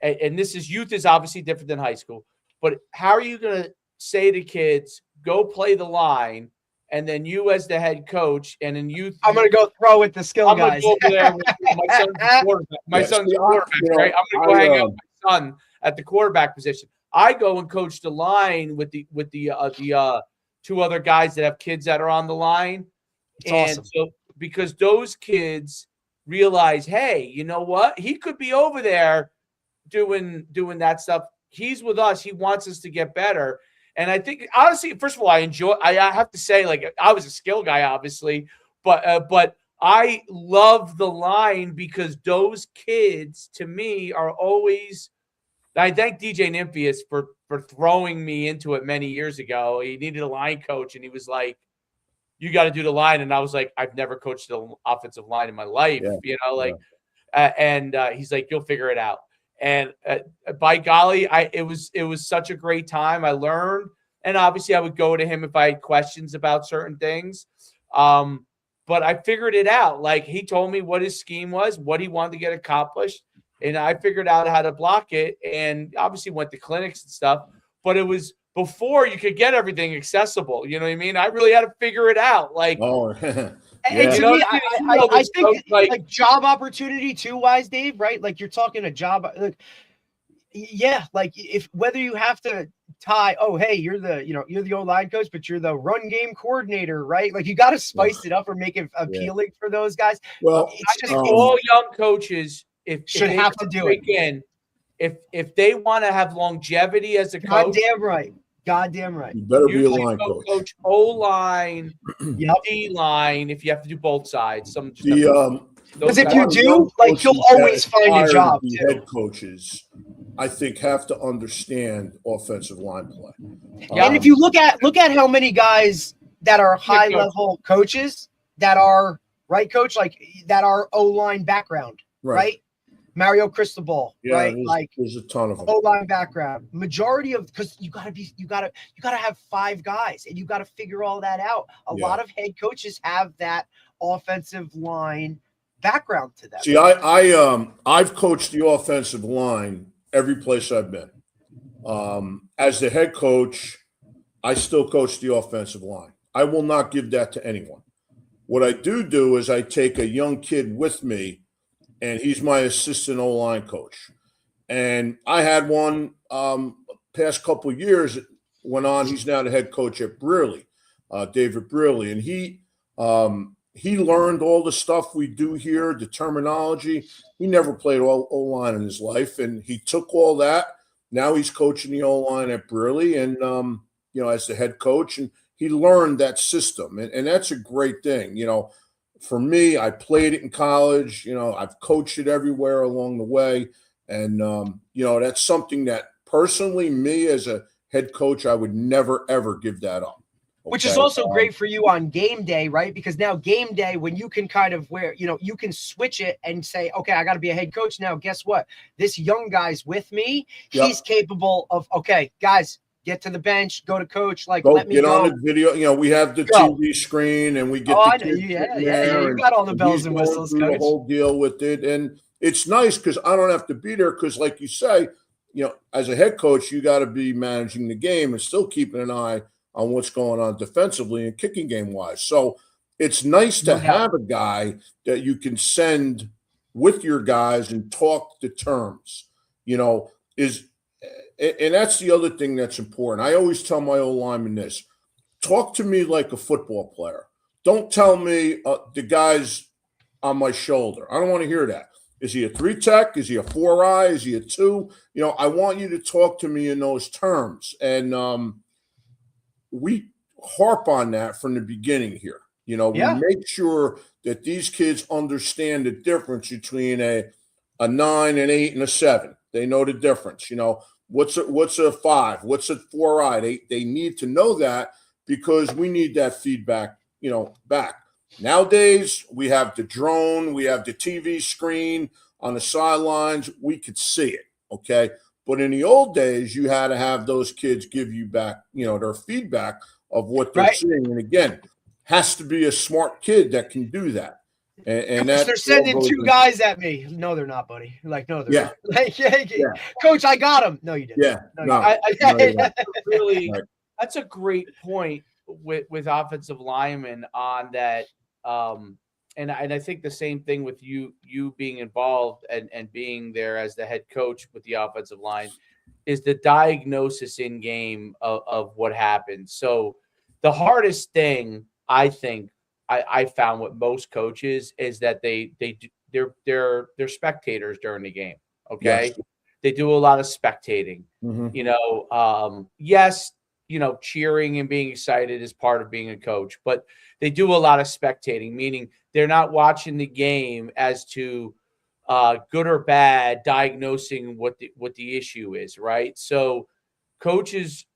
And youth is obviously different than high school, but how are you going to say to kids, go play the line, and then you as the head coach and in youth, I'm going to go throw with the skill guys. I'm going to go over there with my son's quarterback. My son's quarterback, right? I'm going to go hang out with my son at the quarterback position. I go and coach the line with the two other guys that have kids that are on the line. It's awesome. So because those kids realize, hey, you know what? He could be over there doing that stuff. He's with us. He wants us to get better. And I think, honestly, first of all, I have to say, like, I was a skill guy, obviously, but I love the line because those kids, to me, are always. I thank DJ Nymphius for throwing me into it many years ago. He needed a line coach, and he was like, you got to do the line. And I was like, I've never coached the offensive line in my life, and he's like, you'll figure it out. And by golly, it was such a great time. I learned, and obviously I would go to him if I had questions about certain things. But I figured it out. Like, he told me what his scheme was, what he wanted to get accomplished, and I figured out how to block it. And obviously went to clinics and stuff. But it was before you could get everything accessible. You know what I mean? I really had to figure it out. Like, And to me, I think like job opportunity too, wise Dave, right? Like, you're talking a job, like, like if whether you have to tie, oh, hey, you're the old line coach, but you're the run game coordinator, right? Like, you got to spice it up or make it appealing for those guys. Well, it's just all young coaches should have to do it. If they want to have longevity as a coach, goddamn right. You better be a line coach. O-line, D-line, if you have to do both sides. Because if you do, like, you'll always find a job. The head coaches, I think, have to understand offensive line play. And if you look at how many guys that are high level coaches that are coach, like, that are O-line background, right? Mario Cristobal, right? Like, there's a ton of them. O-line background. Majority of, because you gotta have 5 guys, and you gotta figure all that out. A lot of head coaches have that offensive line background to them. See, I've coached the offensive line every place I've been. As the head coach, I still coach the offensive line. I will not give that to anyone. What I do is I take a young kid with me, and he's my assistant O-line coach. And I had one past couple of years went on. He's now the head coach at Brearley, David Brearley. And he learned all the stuff we do here, the terminology. He never played O-line in his life, and he took all that. Now he's coaching the O-line at Brearley and, as the head coach. And he learned that system, and that's a great thing. For me, I played it in college. I've coached it everywhere along the way. And, that's something that personally, me as a head coach, I would never, ever give that up. Okay? Which is also great for you on game day, right? Because now game day, when you can kind of you can switch it and say, okay, I got to be a head coach now. Guess what? This young guy's with me. He's capable of, okay, guys, get to the bench, go to coach, let me get go. on the video. We have the TV screen, and we get you got all the bells and whistles, coach. The whole deal with it, and it's nice because I don't have to be there because, like you say, as a head coach, you got to be managing the game and still keeping an eye on what's going on defensively and kicking game wise. So it's nice to have a guy that you can send with your guys and talk the terms. And that's the other thing that's important. I always tell my old linemen this: talk to me like a football player. Don't tell me the guy's on my shoulder. I don't want to hear that. Is he a 3-tech? Is he a 4-eye? Is he a 2? I want you to talk to me in those terms. And we harp on that from the beginning here. We make sure that these kids understand the difference between a 9, an 8, and a 7. They know the difference. What's a 5? What's a 4i? They need to know that because we need that feedback, back. Nowadays, we have the drone, we have the TV screen on the sidelines. We could see it, okay? But in the old days, you had to have those kids give you back, their feedback of what they're seeing. And again, has to be a smart kid that can do that. And Coach, that they're sending 2 guys at me. No, they're not, buddy. Like, no, they're not. Like, Coach, I got him. No, you didn't. Yeah, Really, that's a great point with offensive linemen on that. And I think the same thing with you being involved and being there as the head coach with the offensive line is the diagnosis in game of what happened. So the hardest thing I think I found with most coaches is that they're spectators during the game. Okay. Yes. They do a lot of spectating, yes, cheering and being excited is part of being a coach, but they do a lot of spectating, meaning they're not watching the game as to good or bad, diagnosing what the issue is. Right. So coaches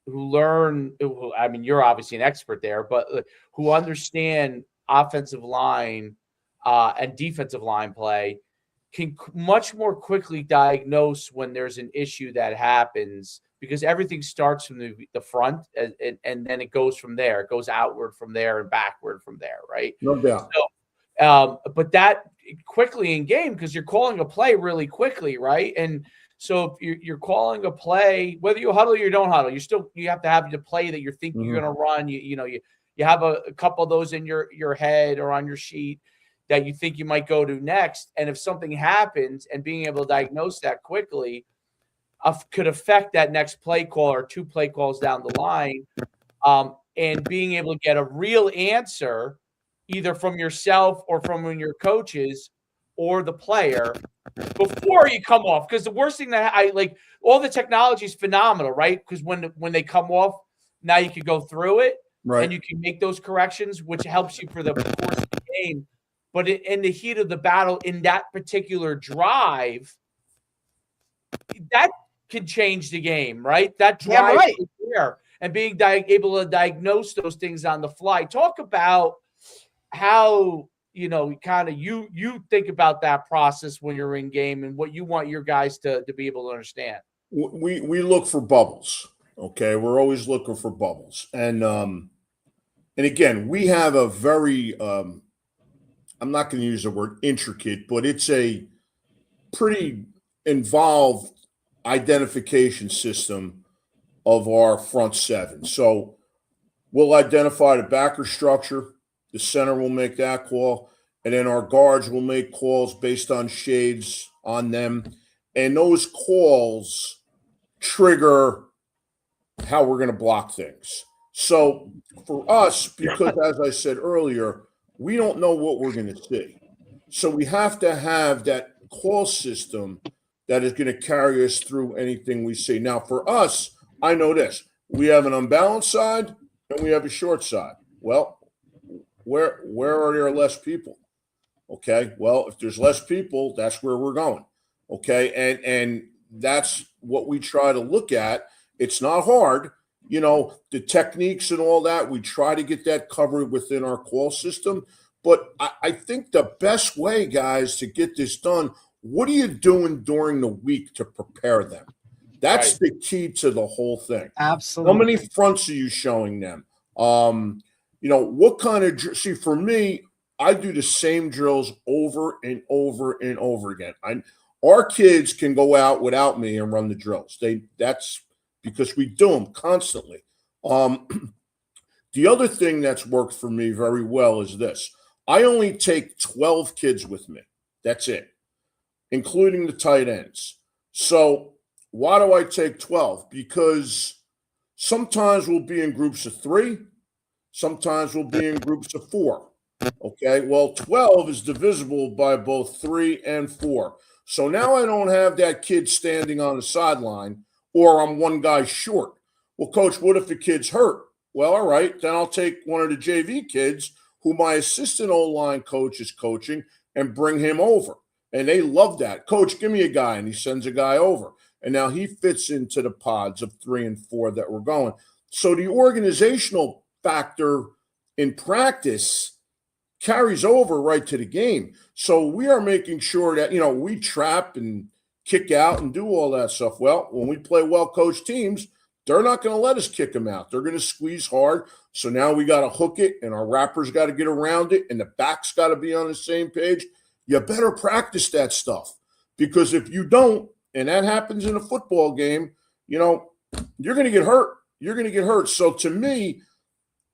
who learn, I mean, you're obviously an expert there, but who understand offensive line and defensive line play can much more quickly diagnose when there's an issue that happens, because everything starts from the front and then it goes from there. It goes outward from there and backward from there, right? No doubt. So, but that quickly in game, because you're calling a play really quickly, right? And so if you're calling a play, whether you huddle or you don't huddle, you have to have the play that you're thinking you're going to run. You have a couple of those in your head or on your sheet that you think you might go to next. And if something happens, and being able to diagnose that quickly could affect that next play call or 2 play calls down the line, and being able to get a real answer either from yourself or from one of your coaches or the player before you come off. Because the worst thing that all the technology is phenomenal, right? Because when they come off, now you can go through it, right, and you can make those corrections, which helps you for the course of the game. But in the heat of the battle, in that particular drive, that can change the game, right? That drive right there, and being able to diagnose those things on the fly. Talk about how you think about that process when you're in game and what you want your guys to be able to understand. We look for bubbles. Okay, we're always looking for bubbles, and again, we have a very I'm not going to use the word intricate, but it's a pretty involved identification system of our front seven. So we'll identify the backer structure. The center will make that call, and then our guards will make calls based on shades on them. And those calls trigger how we're going to block things. So for us, because as I said earlier, we don't know what we're going to see. So we have to have that call system that is going to carry us through anything we see. Now, for us, I know this. We have an unbalanced side and we have a short side. Well, where are there less people? Okay. Well, if there's less people, that's where we're going. Okay. And that's what we try to look at. It's not hard. The techniques and all that, we try to get that covered within our call system. But I think the best way, guys, to get this done, what are you doing during the week to prepare them? That's right. The key to the whole thing. Absolutely. How many fronts are you showing them? What kind of – see, for me, I do the same drills over and over and over again. Our kids can go out without me and run the drills. That's because we do them constantly. The other thing that's worked for me very well is this. I only take 12 kids with me. That's it, including the tight ends. So why do I take 12? Because sometimes we'll be in groups of 3. Sometimes we'll be in groups of 4. Okay, well, 12 is divisible by both 3 and 4. So now I don't have that kid standing on the sideline or I'm one guy short. Well, coach, what if the kid's hurt? Well, all right, then I'll take one of the JV kids who my assistant O-line coach is coaching and bring him over. And they love that. Coach, give me a guy. And he sends a guy over. and now he fits into the pods of 3 and 4 that we're going. So the organizational factor in practice carries over right to the game. So we are making sure that, we trap and kick out and do all that stuff. Well, when we play well-coached teams, they're not going to let us kick them out. They're going to squeeze hard. So now we got to hook it, and our wrappers got to get around it, and the back's got to be on the same page. You better practice that stuff, because if you don't, and that happens in a football game, you're going to get hurt. You're going to get hurt. So to me,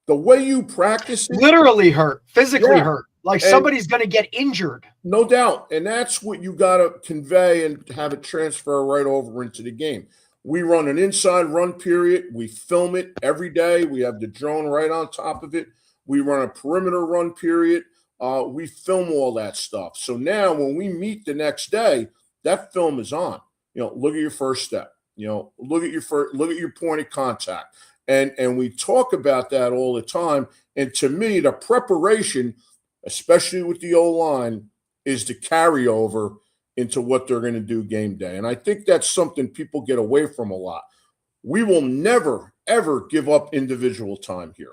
the way you practice it, literally hurt, physically Yeah. hurt, like somebody's going to get injured. no doubt. And that's what you got to convey and have it transfer right over into the game. We run an inside run period. We film it every day. We have the drone right on top of it. We run a perimeter run period. We film all that stuff. So now when we meet the next day, that film is on. Look at your first step. Look at your point of contact. And we talk about that all the time. And to me, the preparation, especially with the O-line, is the carryover into what they're going to do game day. And I think that's something people get away from a lot. We will never, ever give up individual time here.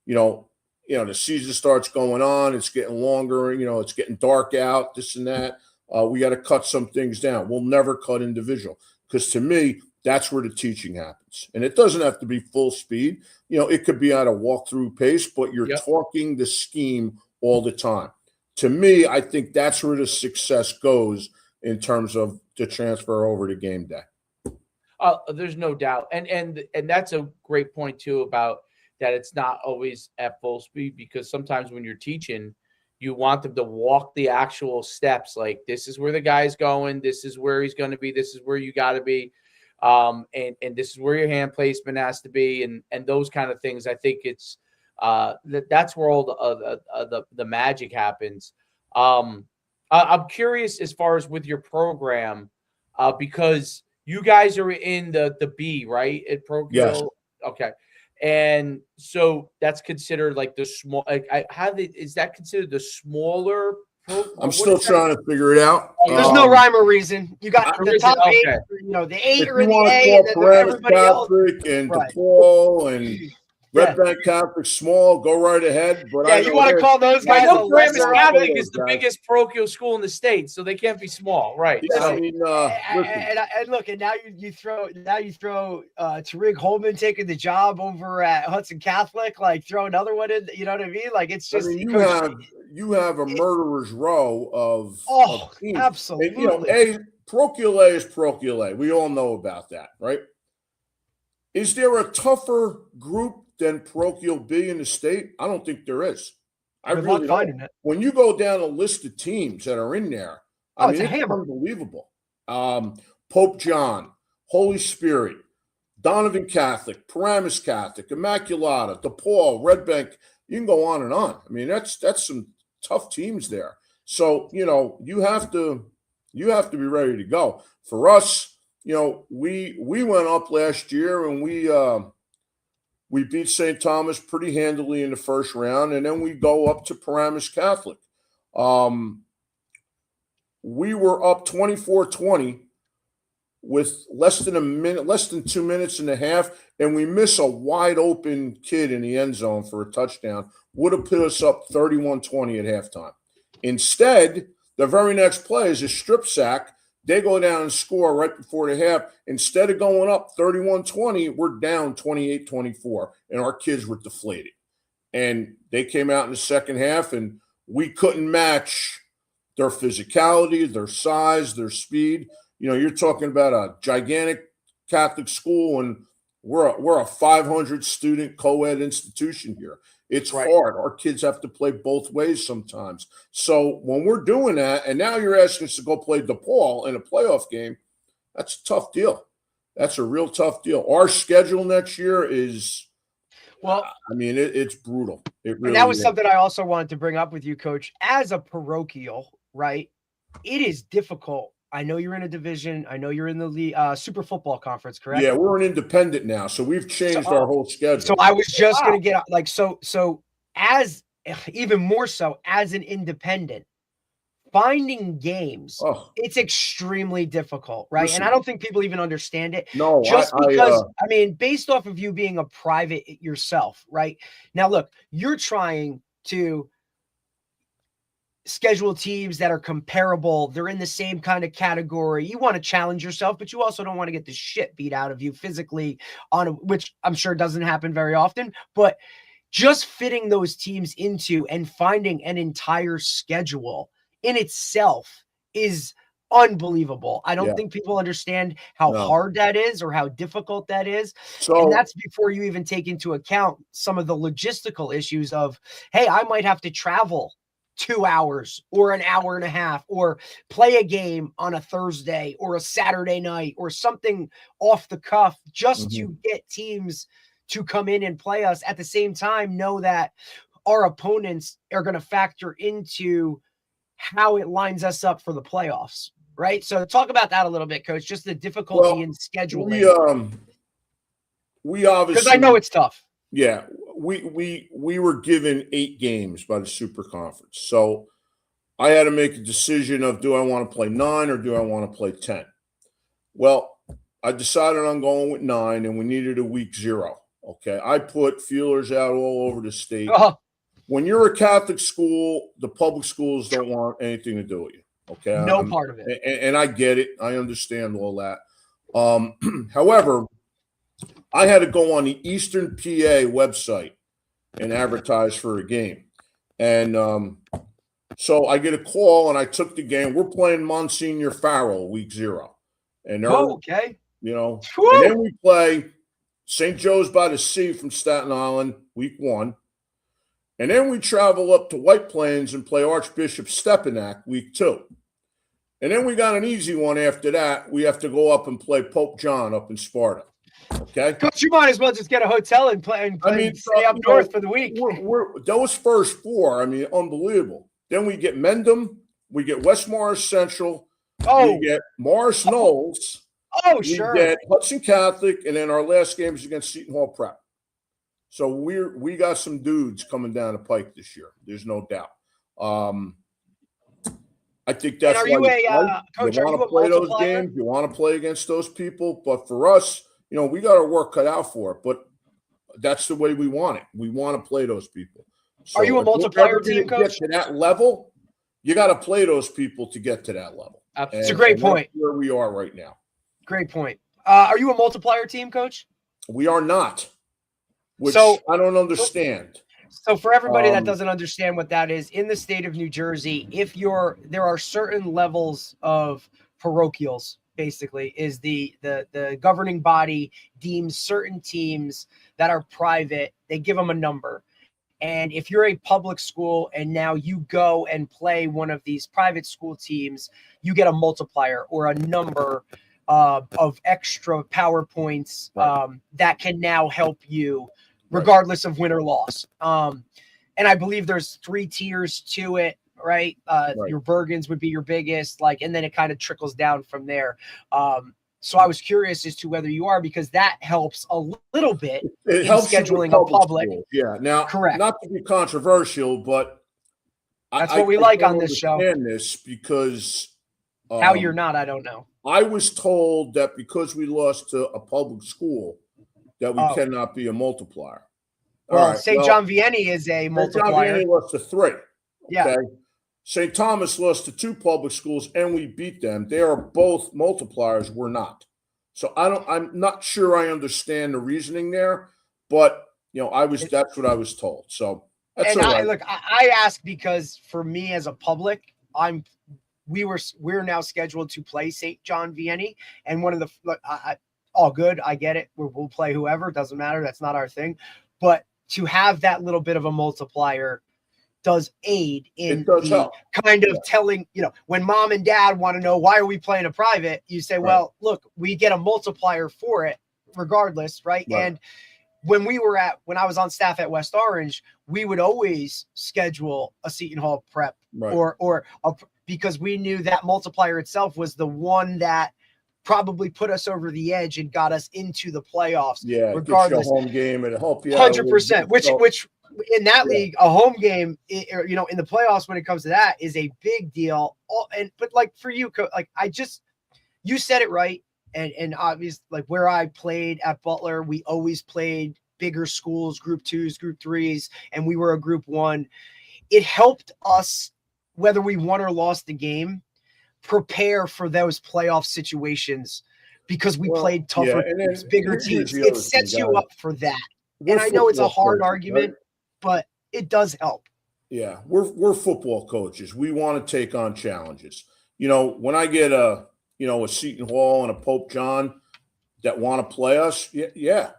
The season starts going on. It's getting longer. It's getting dark out, this and that. We got to cut some things down. We'll never cut individual, because to me, that's where the teaching happens. And it doesn't have to be full speed. It could be at a walkthrough pace, but you're talking the scheme all the time. To me, I think that's where the success goes in terms of the transfer over to game day. There's no doubt. And that's a great point too, about that it's not always at full speed, because sometimes when you're teaching, you want them to walk the actual steps. Like, this is where the guy's going. This is where he's going to be. This is where you got to be. And this is where your hand placement has to be, and those kind of things. I think it's that's where all the magic happens. I'm curious as far as with your program, because you guys are in the B, right? At Pro. Yes. Okay. And so that's considered like the small. Is that considered the smaller? I'm still trying to figure it out. There's no rhyme or reason. You got the top okay. 8. The 8 If are in you the want A, and to then call everybody else. Catholic and Right. DePaul and Red Bank Catholic small, go right ahead. But Yeah, you want to call those guys a Paramus lesser Catholic outfit, is the guys. biggest parochial school in the state, so they can't be small, right? Yeah, So, I mean, listen. and look, and now you throw Tariq Holman taking the job over at Hudson Catholic, like throw another one in. You know what I mean? Like, it's just You have a murderer's row of teams. absolutely. And, parochial A is parochial A. We all know about that, right? Is there a tougher group than parochial B in the state? I don't think there is. I really don't. When you go down a list of teams that are in there, it's it's unbelievable. Pope John, Holy Spirit, Donovan Catholic, Paramus Catholic, Immaculata, DePaul, Red Bank. You can go on and on. I mean, that's some tough teams there. So, you have to be ready to go. For us, we went up last year, and we beat St. Thomas pretty handily in the first round, and then we go up to Paramus Catholic. We were up 24-20 with less than 2 minutes and a half, and we miss a wide open kid in the end zone for a touchdown. Would have put us up 31-20 at halftime. Instead, the very next play is a strip sack. They go down and score right before the half. Instead of going up 31-20, we're down 28-24, and our kids were deflated. And they came out in the second half, and we couldn't match their physicality, their size, their speed. You're talking about a gigantic Catholic school, and we're a 500-student co-ed institution here. It's hard. Our kids have to play both ways sometimes. So when we're doing that, and now you're asking us to go play DePaul in a playoff game, that's a tough deal. That's a real tough deal. Our schedule next year is, it's brutal. It really and that was is. something I also wanted to bring up with you, Coach. As a parochial, right, it is difficult. I know you're in a division. I know you're in the Super Football Conference, correct? Yeah, we're an independent now, so we've changed our whole schedule. So I was just going to get so as even more so as an independent, finding games, Oh, it's extremely difficult, right? listen, And I don't think people even understand it. no, Just because, I mean, based off of you being a private yourself, right? Now, look, you're trying to schedule teams that are comparable. They're in the same kind of category. You want to challenge yourself, but you also don't want to get the shit beat out of you physically which I'm sure doesn't happen very often, but just fitting those teams into and finding an entire schedule in itself is unbelievable. I don't think people understand how hard that is or how difficult that is. So, and that's before you even take into account some of the logistical issues of, hey, I might have to travel 2 hours or an hour and a half, or play a game on a Thursday or a Saturday night or something off the cuff just to get teams to come in and play us. At the same time, know that our opponents are going to factor into how it lines us up for the playoffs, right? So talk about that a little bit, Coach, just the difficulty in scheduling. We obviously, because I know it's tough. Yeah, we were given 8 games by the Super Conference. So I had to make a decision of, do I want to play 9 or do I want to play 10? Well, I decided on going with 9, and we needed a week 0. Okay, I put feelers out all over the state. When you're a Catholic school, the public schools don't want anything to do with you. Okay, no part of it. And I get it. I understand all that. However, I had to go on the Eastern PA website and advertise for a game. And so I get a call, and I took the game. We're playing Monsignor Farrell week 0. And okay. You know, and then we play St. Joe's by the Sea from Staten Island week 1. And then we travel up to White Plains and play Archbishop Stepanak week 2. And then we got an easy one after that. We have to go up and play Pope John up in Sparta. Okay, Coach, you might as well just get a hotel and play. Stay up north for the week. Those first 4, I mean, unbelievable. Then we get Mendham, we get West Morris Central, we get Morris Knolls, we get Hudson Catholic, and then our last game is against Seton Hall Prep. So we got some dudes coming down the pike this year. There's no doubt. I think that's why Coach, you want to play those games. You want to play against those people. But for us, you know, we got our work cut out for it. But that's the way we want it. We want to play those people. So are you a multiplier team, Coach? Get to that level, you got to play those people to get to that level. It's a great point. That's where we are right now. Great point. Are you a multiplier team, Coach? We are not. Which I don't understand. So for everybody that doesn't understand what that is, in the state of New Jersey, there are certain levels of parochials, basically, is the governing body deems certain teams that are private, they give them a number. And if you're a public school and now you go and play one of these private school teams, you get a multiplier or a number of extra power points that can now help you regardless of win or loss. And I believe there's 3 tiers to it, right? Your Bergens would be your biggest, and then it kind of trickles down from there. So I was curious as to whether you are, because that helps a little bit in scheduling a public. Schools. Yeah. Now, correct. Not to be controversial, but that's what we like on this show. This because how you're not, I don't know. I was told that because we lost to a public school, that we cannot be a multiplier. Well, St. John Vianney is a multiplier. St. John Vianney lost to 3. Yeah. Okay. St. Thomas lost to 2 public schools, and we beat them. They are both multipliers. We're not. So I'm not sure I understand the reasoning there, but that's what I was told. So that's all right. I ask because for me as a public, we're now scheduled to play St. John Vianney, and one of the all good. I get it. We'll play whoever. It doesn't matter. That's not our thing. But to have that little bit of a multiplier does aid in kind of telling, when mom and dad want to know, why are we playing a private? You say, well, look, we get a multiplier for it regardless. Right. And when I was on staff at West Orange, we would always schedule a Seton Hall Prep because we knew that multiplier itself was the one that probably put us over the edge and got us into the playoffs. Yeah, regardless. Get you a home game and help you 100%. Which in that league, a home game, in the playoffs when it comes to that is a big deal. But like for you, like you said it right. And obviously, like where I played at Butler, we always played bigger schools, group 2s, group 3s, and we were a group 1. It helped us, whether we won or lost the game, prepare for those playoff situations because we played tougher teams, bigger teams. It sets you up for that. And I know it's a hard argument, right? But it does help. Yeah, we're football coaches. We want to take on challenges. When I get a Seton Hall and a Pope John that want to play us,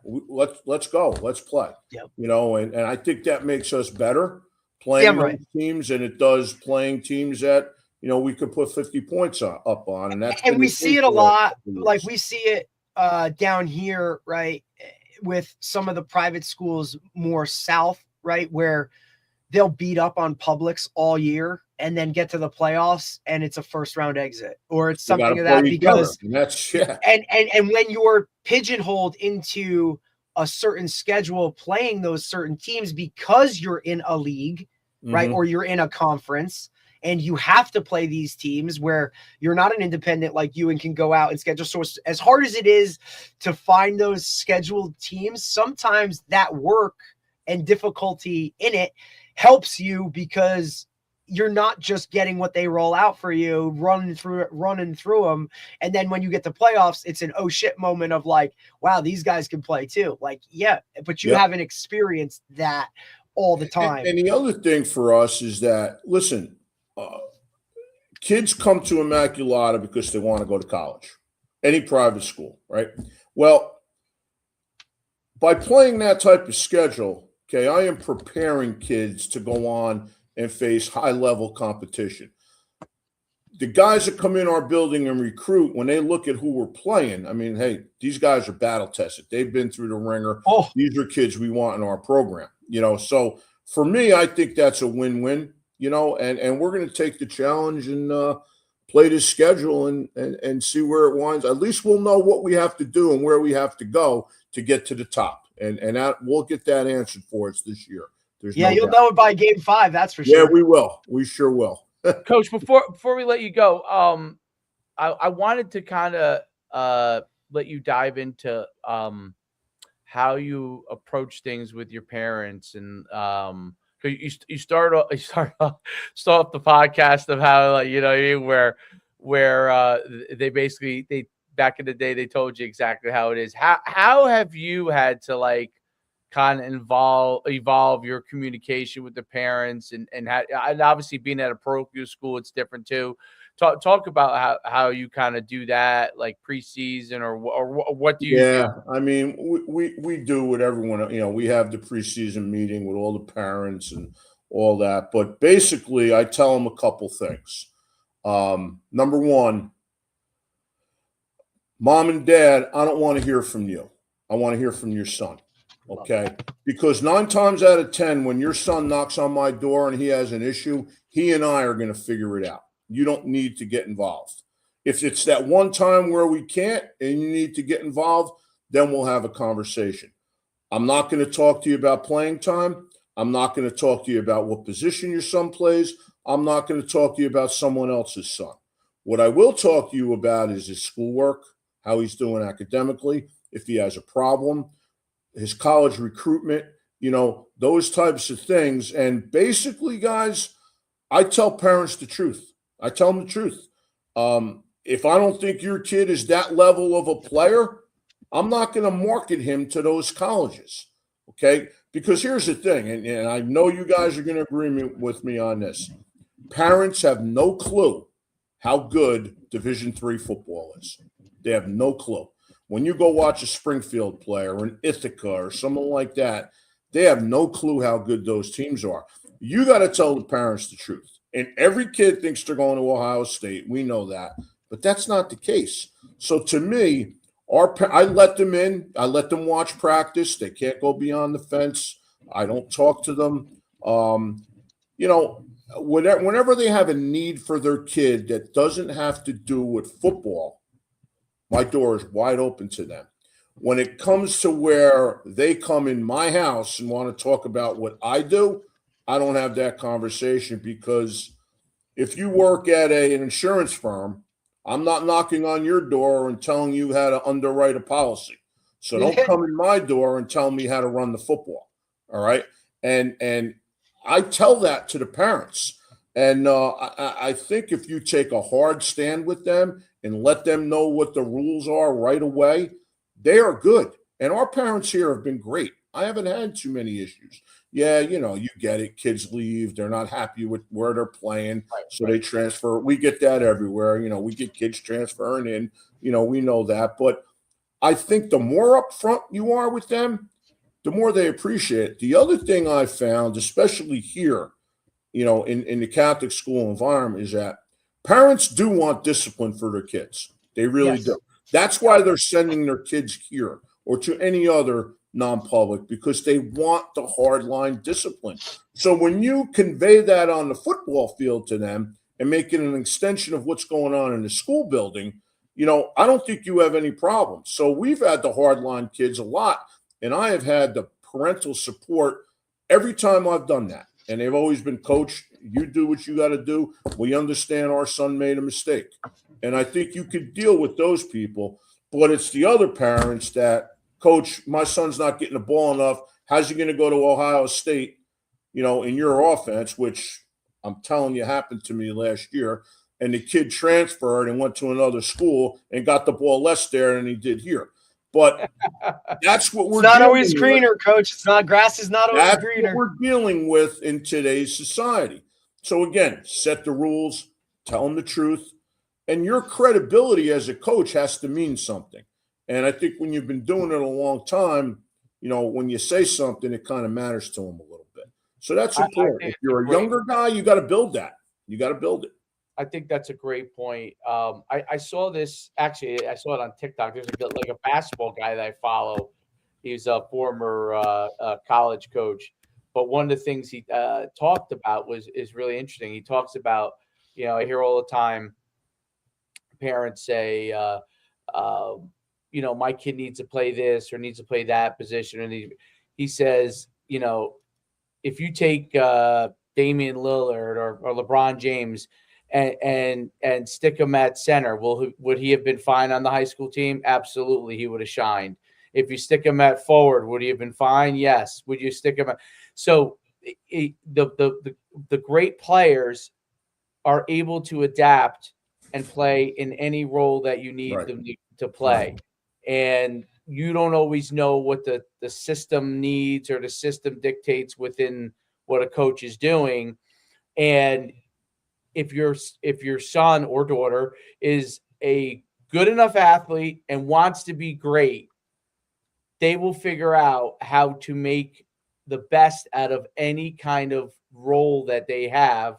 let's go. Let's play. Yep. And I think that makes us better playing those teams, and it does playing teams that we could put 50 points up on, and we see it a lot. Like we see it down here, right, with some of the private schools more south, right, where they'll beat up on Publix all year and then get to the playoffs and it's a first round exit or it's something of that because and when you're pigeonholed into a certain schedule playing those certain teams because you're in a league, right, or you're in a conference and you have to play these teams where you're not an independent like you and can go out and schedule. So as hard as it is to find those scheduled teams, sometimes that work and difficulty in it helps you because you're not just getting what they roll out for you, running through them. And then when you get to playoffs, it's an oh shit moment of like, wow, these guys can play too. Like, yeah, but you haven't experienced that all the time. And the other thing for us is that, listen, kids come to Immaculata because they want to go to college, any private school, right? Well, by playing that type of schedule, okay, I am preparing kids to go on and face high-level competition. The guys that come in our building and recruit, when they look at who we're playing, I mean, hey, these guys are battle-tested. They've been through the ringer. Oh. These are kids we want in our program. So for me, I think that's a win-win, and we're going to take the challenge and play this schedule and see where it winds. At least we'll know what we have to do and where we have to go to get to the top. And that we'll get that answered for us this year. You'll know it by game 5. That's for sure. Yeah, we will. We sure will. Coach, before we let you go, I wanted to kind of let you dive into how you approach things with your parents, and you start off the podcast of how where they basically back in the day they told you exactly how it is. How have you had to kind of evolve your communication with the parents and obviously being at a parochial school, it's different too. Talk about how you kind of do that, like preseason or what do you do? I mean, we do what everyone, we have the preseason meeting with all the parents and all that, but basically I tell them a couple things. Number one, Mom and Dad, I don't want to hear from you. I want to hear from your son. Okay, because 9 times out of 10, when your son knocks on my door and he has an issue, he and I are going to figure it out. You don't need to get involved. If it's that one time where we can't and you need to get involved, then we'll have a conversation. I'm not going to talk to you about playing time. I'm not going to talk to you about what position your son plays. I'm not going to talk to you about someone else's son. What I will talk to you about is his schoolwork, how he's doing academically, if he has a problem, his college recruitment, those types of things. And basically, guys, I tell parents the truth. I tell them the truth. If I don't think your kid is that level of a player, I'm not going to market him to those colleges, okay? Because here's the thing, and I know you guys are going to agree with me on this. Parents have no clue how good Division III football is. They have no clue. When you go watch a Springfield play or an Ithaca or someone like that, they have no clue how good those teams are. You got to tell the parents the truth. And every kid thinks they're going to Ohio State. We know that. But that's not the case. So to me, I let them in. I let them watch practice. They can't go beyond the fence. I don't talk to them. Whenever they have a need for their kid that doesn't have to do with football, my door is wide open to them. when it comes to where they come in my house and want to talk about what I do, I don't have that conversation, because if you work at an insurance firm, I'm not knocking on your door and telling you how to underwrite a policy. So don't come in my door and tell me how to run the football. All right. And I tell that to the parents. And I think if you take a hard stand with them and let them know what the rules are right away, they are good. And our parents here have been great. I haven't had too many issues. Yeah, you get it. Kids leave. They're not happy with where they're playing. So they transfer. We get that everywhere. We get kids transferring in. We know that. But I think the more upfront you are with them, the more they appreciate it. The other thing I found, especially here, in the Catholic school environment, is that parents do want discipline for their kids. They really do. That's why they're sending their kids here or to any other non-public, because they want the hardline discipline. So when you convey that on the football field to them and make it an extension of what's going on in the school building, I don't think you have any problems. So we've had the hardline kids a lot, and I have had the parental support every time I've done that. And they've always been, Coach, you do what you got to do. We understand our son made a mistake. And I think you could deal with those people, but it's the other parents that, Coach, my son's not getting the ball enough. How's he going to go to Ohio State, in your offense, which I'm telling you happened to me last year. And the kid transferred and went to another school and got the ball less there than he did here. But that's what we're not always greener, Coach. It's not, grass is not always greener. That's what we're dealing with in today's society. So again, set the rules, tell them the truth, and your credibility as a coach has to mean something. And I think when you've been doing it a long time, when you say something, it kind of matters to them a little bit. So that's important. If you're a younger guy, you got to build that. You got to build it. I think that's a great point. I saw this, actually, I saw it on TikTok. There's like a basketball guy that I follow. He's a former college coach. But one of the things he talked about is really interesting. He talks about, I hear all the time parents say, my kid needs to play this or needs to play that position. And he says, if you take Damian Lillard or LeBron James and stick him at center, would he have been fine on the high school team? Absolutely, he would have shined. If you stick him at forward, would he have been fine? Yes. Would you stick him at? So the great players are able to adapt and play in any role that you need them to play. And you don't always know what the system needs or the system dictates within what a coach is doing. And if your son or daughter is a good enough athlete and wants to be great, they will figure out how to make the best out of any kind of role that they have,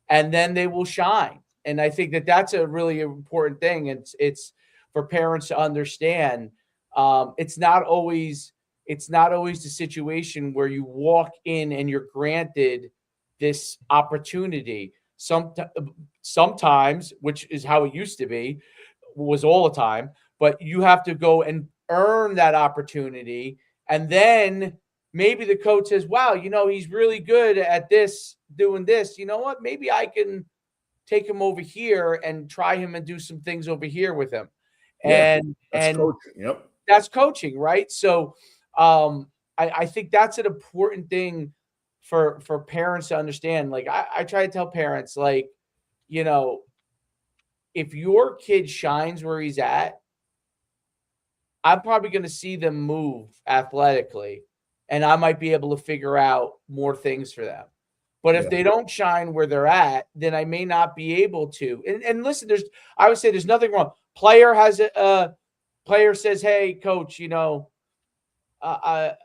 and then they will shine. And I think that that's a really important thing. It's for parents to understand. It's not always the situation where you walk in and you're granted this opportunity. Sometimes, which is how it used to be, was all the time, but you have to go and earn that opportunity. And then maybe the coach says, wow, he's really good at this, doing this. You know what? Maybe I can take him over here and try him and do some things over here with him. And coaching. Yep. That's coaching, right? So I think that's an important thing for parents to understand. Like I try to tell parents, like, if your kid shines where he's at, I'm probably going to see them move athletically, and I might be able to figure out more things for them. But if they don't shine where they're at, then I may not be able to. And listen, I would say there's nothing wrong. Player says, hey, coach, I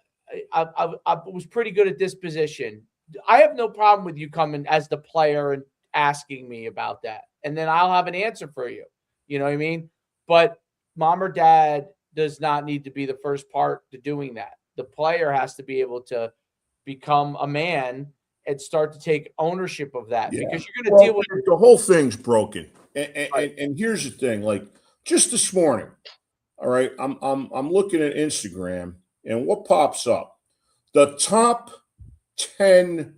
was pretty good at this position. I have no problem with you coming as the player and asking me about that. And then I'll have an answer for you. You know what I mean? But mom or dad does not need to be the first part to doing that. The player has to be able to become a man and start to take ownership of that, because you're going to deal with the whole thing's broken. And here's the thing, like just this morning, All right, I'm looking at Instagram, and what pops up? The top 10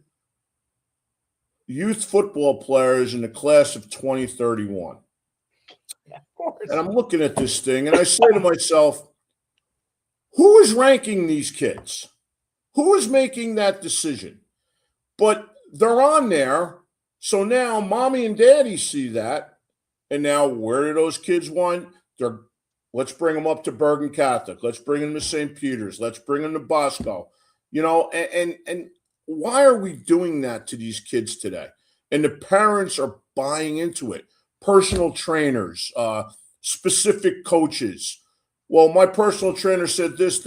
youth football players in the class of 2031. Yeah, of course. And I'm looking at this thing, and I say to myself, who is ranking these kids? Who is making that decision? But they're on there. So now mommy and daddy see that. And now where do those kids want? Let's bring them up to Bergen Catholic. Let's bring them to St. Peter's. Let's bring them to Bosco. You know, and why are we doing that to these kids today? And the parents are buying into it. Personal trainers, specific coaches. Well, my personal trainer said this,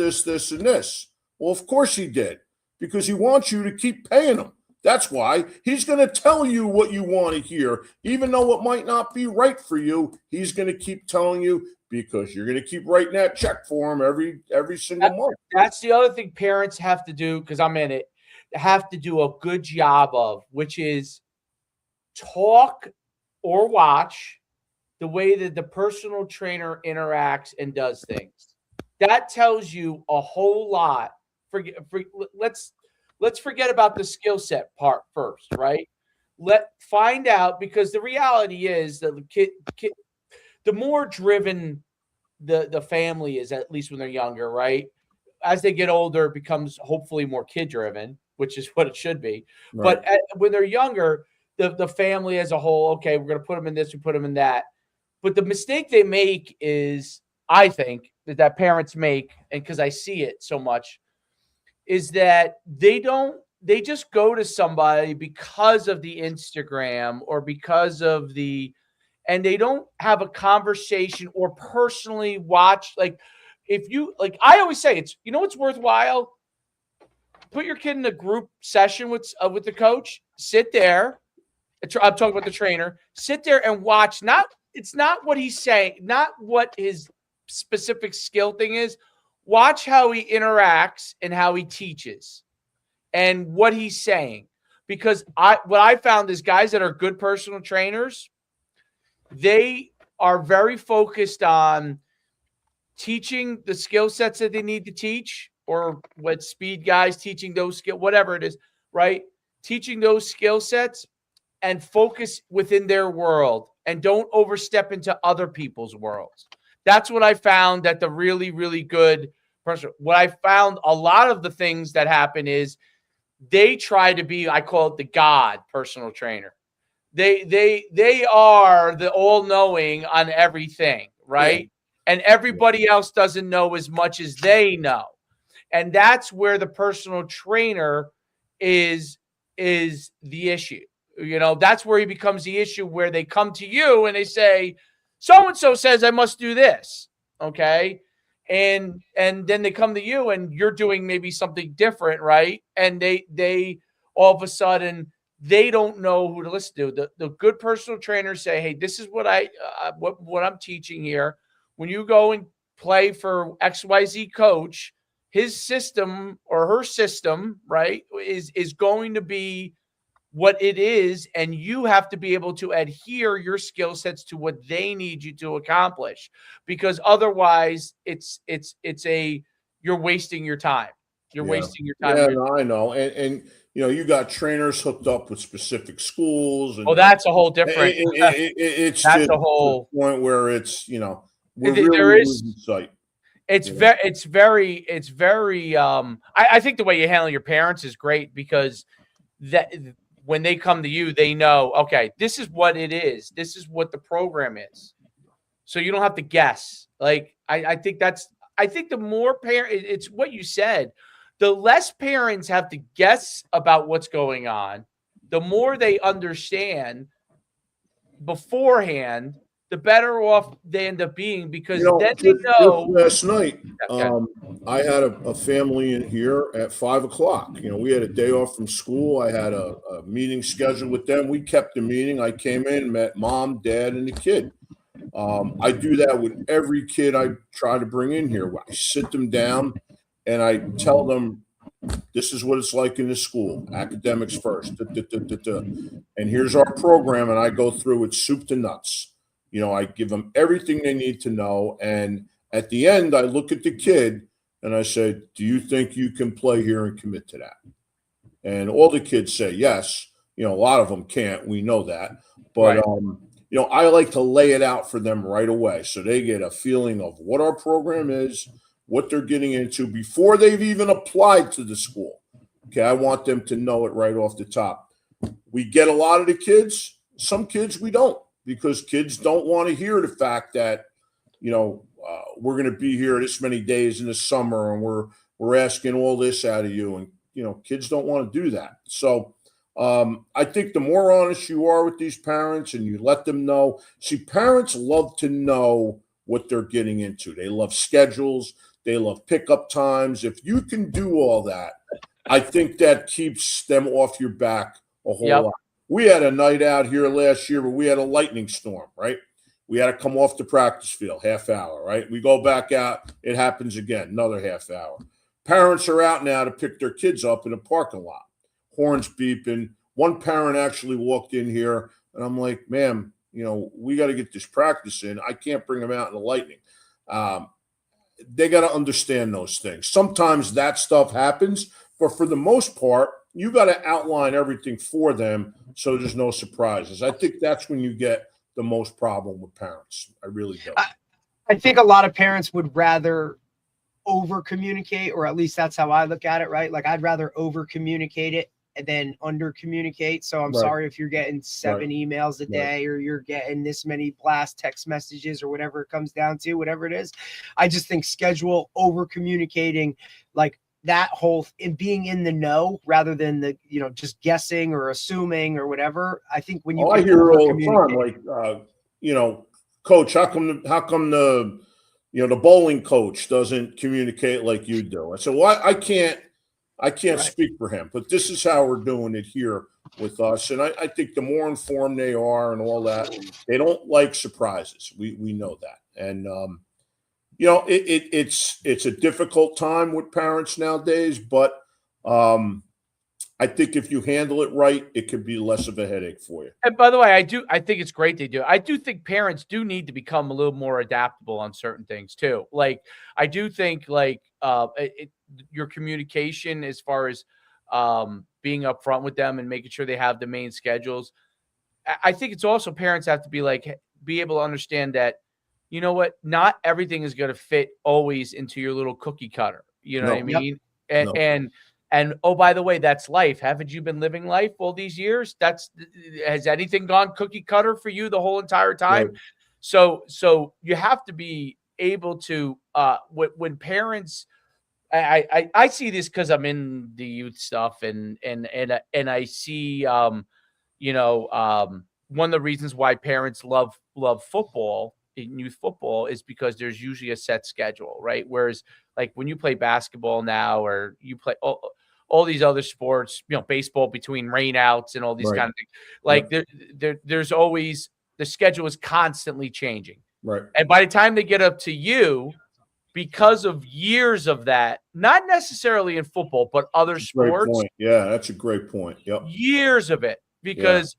and this. Well, of course he did, because he wants you to keep paying him. That's why he's going to tell you what you want to hear, even though it might not be right for you. He's going to keep telling you because you're going to keep writing that check for him every single month. That's the other thing parents have to do, because I'm in it, have to do a good job of, which is talk or watch the way that the personal trainer interacts and does things. That tells you a whole lot. Let's forget about the skill set part first, right? Find out, because the reality is that the kid the more driven the family is, at least when they're younger, right? As they get older, it becomes hopefully more kid driven, which is what it should be. Right. But when they're younger, the family as a whole, okay, we're going to put them in this, we put them in that. But the mistake they make is, I think, that parents make, and because I see it so much, is that they just go to somebody because of the Instagram or because of and they don't have a conversation or personally watch. Like, if you, like, I always say, it's, you know, what's worthwhile? Put your kid in a group session with the coach, sit there. I'm talking about the trainer, sit there and watch. It's not what he's saying, not what his specific skill thing is. Watch how he interacts and how he teaches and what he's saying. Because what I found is guys that are good personal trainers, they are very focused on teaching the skill sets that they need to teach, or what speed guys teaching those skill, whatever it is, right? Teaching those skill sets and focus within their world and don't overstep into other people's worlds. That's what I found that the really, really good person. What I found, a lot of the things that happen is they try to be, I call it the God personal trainer. They are the all-knowing on everything, right? Yeah. And everybody else doesn't know as much as they know. And that's where the personal trainer is the issue. You know, that's where he becomes the issue, where they come to you and they say, so-and-so says I must do this. Okay. And then they come to you and you're doing maybe something different, right? And they all of a sudden, they don't know who to listen to. The good personal trainers say, hey, this is what what I'm teaching here. When you go and play for XYZ coach, his system or her system, right, is going to be what it is, and you have to be able to adhere your skill sets to what they need you to accomplish, because otherwise you're wasting your time. You're wasting your time. Yeah, no, I know. And you know, you got trainers hooked up with specific schools. And that's a whole different. It's that's just a whole point where it's, you know, we're there really is losing sight. It's very. I think the way you handle your parents is great, because that when they come to you, they know, okay, this is what it is. This is what the program is. So you don't have to guess. Like, I think the more it's what you said. The less parents have to guess about what's going on, the more they understand beforehand, the better off they end up being, because then they know. Last night, I had a family in here at 5:00. You know, we had a day off from school. I had a meeting scheduled with them. We kept the meeting. I came in, met mom, dad, and the kid. I do that with every kid I try to bring in here. I sit them down and I tell them, this is what it's like in the school. Academics first. And here's our program. And I go through it soup to nuts. You know, I give them everything they need to know. And At the end, I look at the kid and I say, do you think you can play here and commit to that? And all the kids say yes. A lot of them can't. We know that. But, Right. I like to lay it out for them right away so they get a feeling of what our program is, what they're getting into before they've even applied to the school. Okay, I want them to know it right off the top. We get a lot of the kids. Some kids we don't, because kids don't want to hear the fact that, we're going to be here this many days in the summer and we're asking all this out of you. And, kids don't want to do that. So I think the more honest you are with these parents and you let them know, see, parents love to know what they're getting into. They love schedules. They love pickup times. If you can do all that, I think that keeps them off your back a whole lot. We had a night out here last year where we had a lightning storm, right? We had to come off the practice field, half hour, right? We go back out, it happens again, another half hour. Parents are out now to pick their kids up in the parking lot. Horns beeping. One parent actually walked in here, and I'm like, ma'am, we got to get this practice in. I can't bring them out in the lightning. They got to understand those things. Sometimes that stuff happens, but for the most part, you got to outline everything for them so there's no surprises. I think that's when you get the most problem with parents. I really do. I think a lot of parents would rather over communicate, or at least that's how I look at it, right? Like, I'd rather over communicate it and then under communicate. So I'm sorry if you're getting 7 emails a day, or you're getting this many blast text messages, or whatever it comes down to, whatever it is. I just think schedule, over communicating, like that whole in being in the know rather than the, just guessing or assuming or whatever. I think when you I hear it all the time, like, coach, how come the the bowling coach doesn't communicate like you do? I said, well, I can't speak for him, but this is how we're doing it here with us. And I think the more informed they are and all that, they don't like surprises. We know that. And, it's a difficult time with parents nowadays, but I think if you handle it right, it could be less of a headache for you. And by the way, I think it's great they do. I do think parents do need to become a little more adaptable on certain things too. Like, I do think your communication as far as being upfront with them and making sure they have the main schedules. I think it's also parents have to be able to understand that, you know what, not everything is going to fit always into your little cookie cutter. You know what I mean? And oh, by the way, that's life. Haven't you been living life all these years? Has anything gone cookie cutter for you the whole entire time? Right. So you have to be able to when parents. I see this because I'm in the youth stuff and I see one of the reasons why parents love football in youth football is because there's usually a set schedule, right? Whereas like when you play basketball now, or you play all these other sports, baseball between rainouts and all these kind of things, like there's always, the schedule is constantly changing. Right. And by the time they get up to you, because of years of that, not necessarily in football, but other sports. Great point. Yeah, that's a great point. Yep. Years of it, because,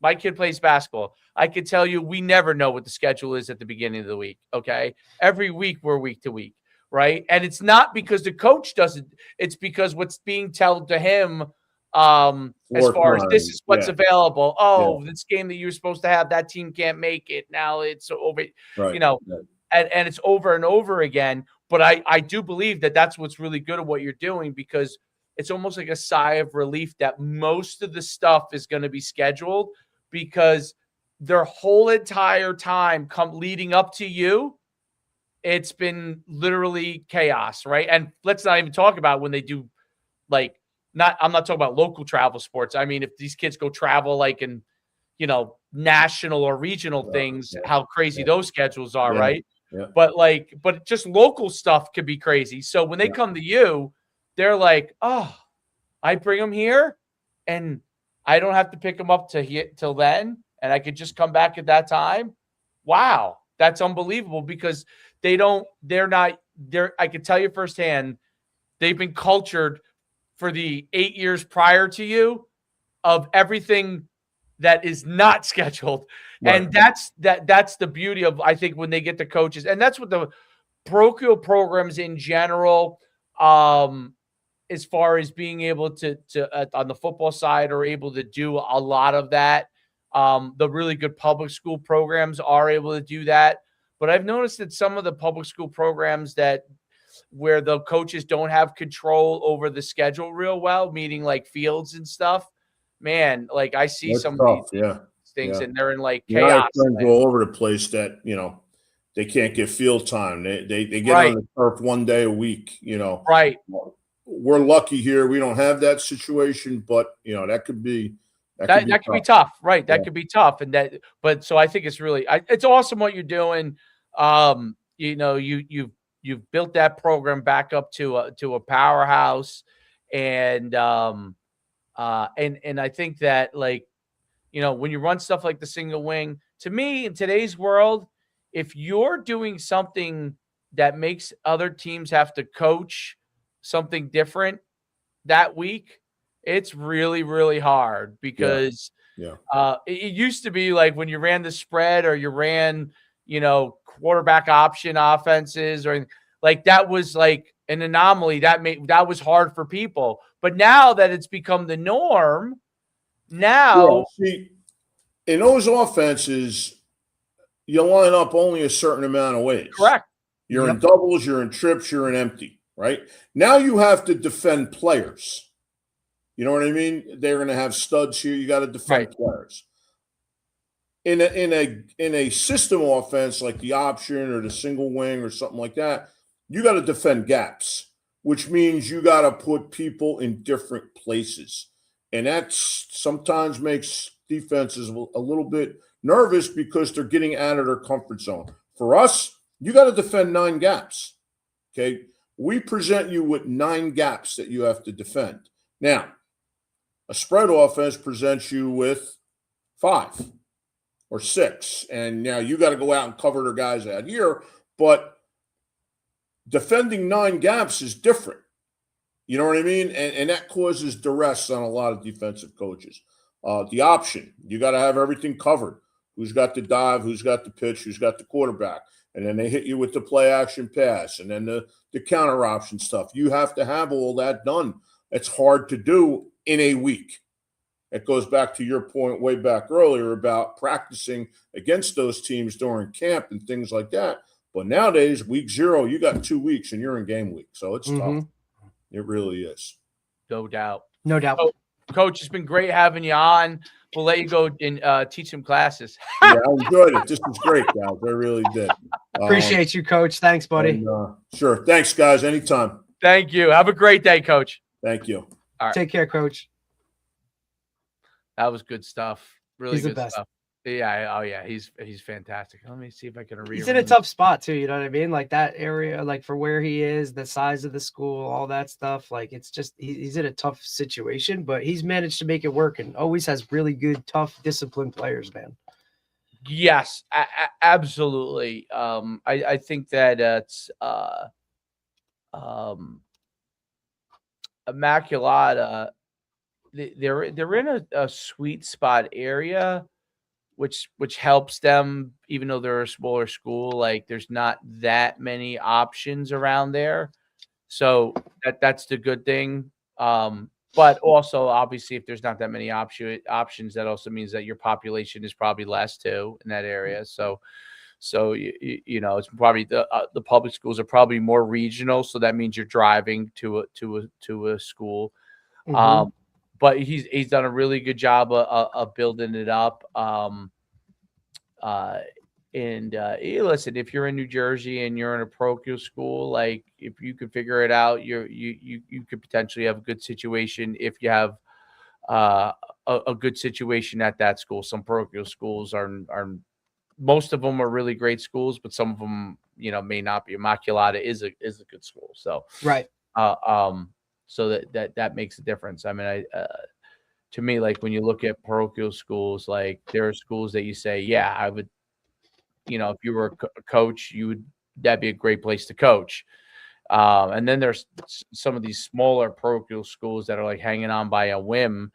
my kid plays basketball. I could tell you, we never know what the schedule is at the beginning of the week. Okay. Every week we're week to week. Right. And it's not because the coach doesn't, it's because what's being told to him, as far as this is what's available. Oh, this game that you were supposed to have, that team can't make it. Now it's over, and it's over and over again. But I do believe that that's what's really good at what you're doing, because it's almost like a sigh of relief that most of the stuff is going to be scheduled, because their whole entire time leading up to you, it's been literally chaos, right? And let's not even talk about when they do, like, I'm not talking about local travel sports. I mean, if these kids go travel like in, national or regional things, how crazy those schedules are, right? Yeah. But just local stuff could be crazy. So when they come to you, they're like, oh, I bring them here and I don't have to pick them up till then, and I could just come back at that time. Wow, that's unbelievable, because I can tell you firsthand, they've been cultured for the 8 years prior to you of everything that is not scheduled. Right. And that's the beauty of, I think, when they get the coaches, and that's what the parochial programs in general, as far as being able to on the football side, are able to do a lot of that. The really good public school programs are able to do that. But I've noticed that some of the public school programs where the coaches don't have control over the schedule real well, meaning like fields and stuff, man, like I see That's some tough. of these Yeah. things Yeah. and they're in like I have chaos. friends all over the place that, they can't get field time. They get Right. on the turf one day a week, Right. We're lucky here. We don't have that situation, but that could be That could be tough, right? That Yeah. could be tough, but so I think it's really, it's awesome what you're doing. You've built that program back up to a powerhouse, and I think that, like, when you run stuff like the single wing, to me in today's world, if you're doing something that makes other teams have to coach something different that week, it's really, really hard, because Yeah. it used to be like when you ran the spread or you ran, quarterback option offenses, or like that was like an anomaly that was hard for people. But now that it's become the norm, now See, in those offenses, you line up only a certain amount of ways. correct. You're in doubles, you're in trips, you're in empty, right? Now you have to defend players. You know what I mean? They're going to have studs here. You got to defend players. In a system offense like the option or the single wing or something like that, you got to defend gaps, which means you got to put people in different places, and that sometimes makes defenses a little bit nervous because they're getting out of their comfort zone. For us, you got to defend 9 gaps. Okay, we present you with 9 gaps that you have to defend. Now, a spread offense presents you with 5 or 6, and now you got to go out and cover their guys out here. But defending 9 gaps is different. You know what I mean? And that causes duress on a lot of defensive coaches. The option, you got to have everything covered. Who's got the dive? Who's got the pitch? Who's got the quarterback? And then they hit you with the play action pass, and then the counter option stuff. You have to have all that done. It's hard to do in a week. It goes back to your point way back earlier about practicing against those teams during camp and things like that. But nowadays, week 0, you got 2 weeks and you're in game week. So it's tough. It really is. No doubt. No doubt. So, Coach, it's been great having you on. We'll let you go and teach some classes. Yeah, I enjoyed it. This was great, guys. I really did. Appreciate you, Coach. Thanks, buddy. And, sure. Thanks, guys. Anytime. Thank you. Have a great day, Coach. Thank you. All right. Take care, Coach. That was good stuff. Really He's the good best. stuff. Yeah. Oh, yeah. He's fantastic. Let me see if I can read. He's in a tough spot too. You know what I mean? Like that area, like for where he is, the size of the school, all that stuff. Like it's just he's in a tough situation, but he's managed to make it work and always has really good, tough, disciplined players, man. Yes, absolutely. I think that it's Immaculata. They're in a sweet spot area, which helps them, even though they're a smaller school. Like there's not that many options around there, so that's the good thing. But also, obviously, if there's not that many options, that also means that your population is probably less too in that area. So it's probably the public schools are probably more regional. So that means you're driving to a school. But he's done a really good job of building it up. Listen, if you're in New Jersey and you're in a parochial school, like if you could figure it out, you could potentially have a good situation if you have a good situation at that school. Some parochial schools are most of them are really great schools, but some of them may not be. Immaculata is a good school, so right. So that makes a difference. I mean, to me, like when you look at parochial schools, like there are schools that you say, yeah, I would, if you were a coach, that'd be a great place to coach. And then there's some of these smaller parochial schools that are like hanging on by a whim,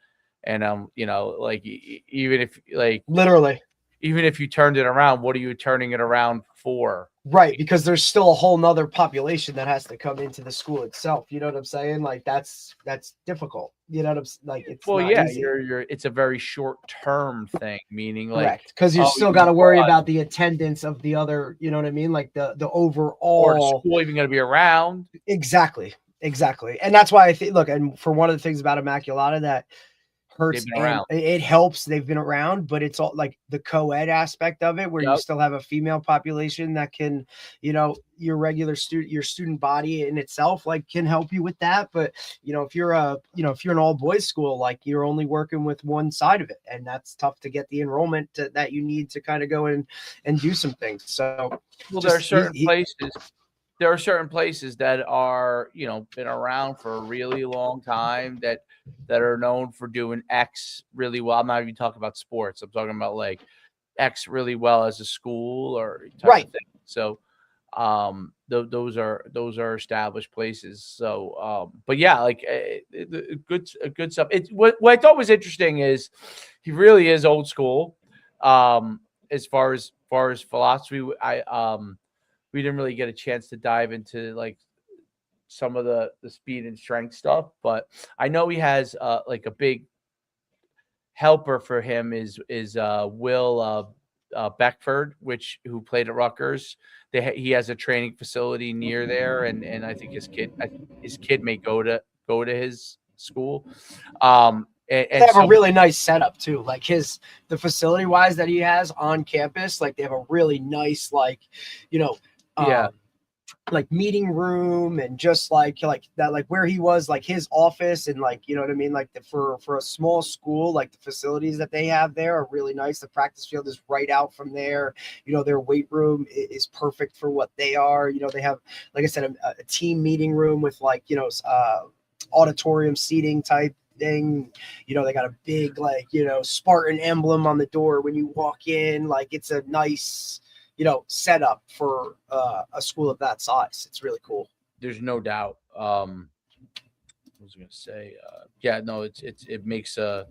And you know, like even if like Literally. even if you turned it around, what are you turning it around for? Right, because there's still a whole nother population that has to come into the school itself. You know what I'm saying? Like that's difficult. You know what I'm like? It's Well, not yeah, easy. you're it's a very short term thing, meaning like, Correct, because you oh, still you got to worry won. about the attendance of the other. You know what I mean? Like the Or the overall. school even going to be around. Exactly, exactly, and that's why I think. Look, and for one of the things about Immaculata that They've hurts been and around. it helps they've been around, but it's all like the co-ed aspect of it where you Yep. still have a female population that can, you know, your regular student, your student body in itself like can help you with that. But you know, if you're if you're an all boys school, like you're only working with one side of it, and that's tough to get the enrollment that you need to kind of go in and do some things. So Well, there are just certain places. There are certain places that are, you know, been around for a really long time that are known for doing X really well. I'm not even talking about sports. I'm talking about like X really well as a school or type Right. of thing. So those are established places. So but yeah, like good stuff. It's what I thought was interesting is he really is old school. As far as philosophy, we didn't really get a chance to dive into like some of the speed and strength stuff, but I know he has like a big helper for him is Will Beckford, who played at Rutgers. He has a training facility near there, and I think his kid may go to his school. They And have a so really nice setup too. Like the facility wise that he has on campus, like they have a really nice, like, you know, yeah, like meeting room and just like that, like where he was, like his office, and like, you know what I mean? Like for a small school, like the facilities that they have there are really nice. The practice field is right out from there. You know, their weight room is perfect for what they are. You know, they have, like I said, a team meeting room with like, auditorium seating type thing. You know, they got a big, like, Spartan emblem on the door when you walk in. Like it's a nice, setup for a school of that size. It's really cool. there's no doubt. I was gonna say, yeah, no, it makes a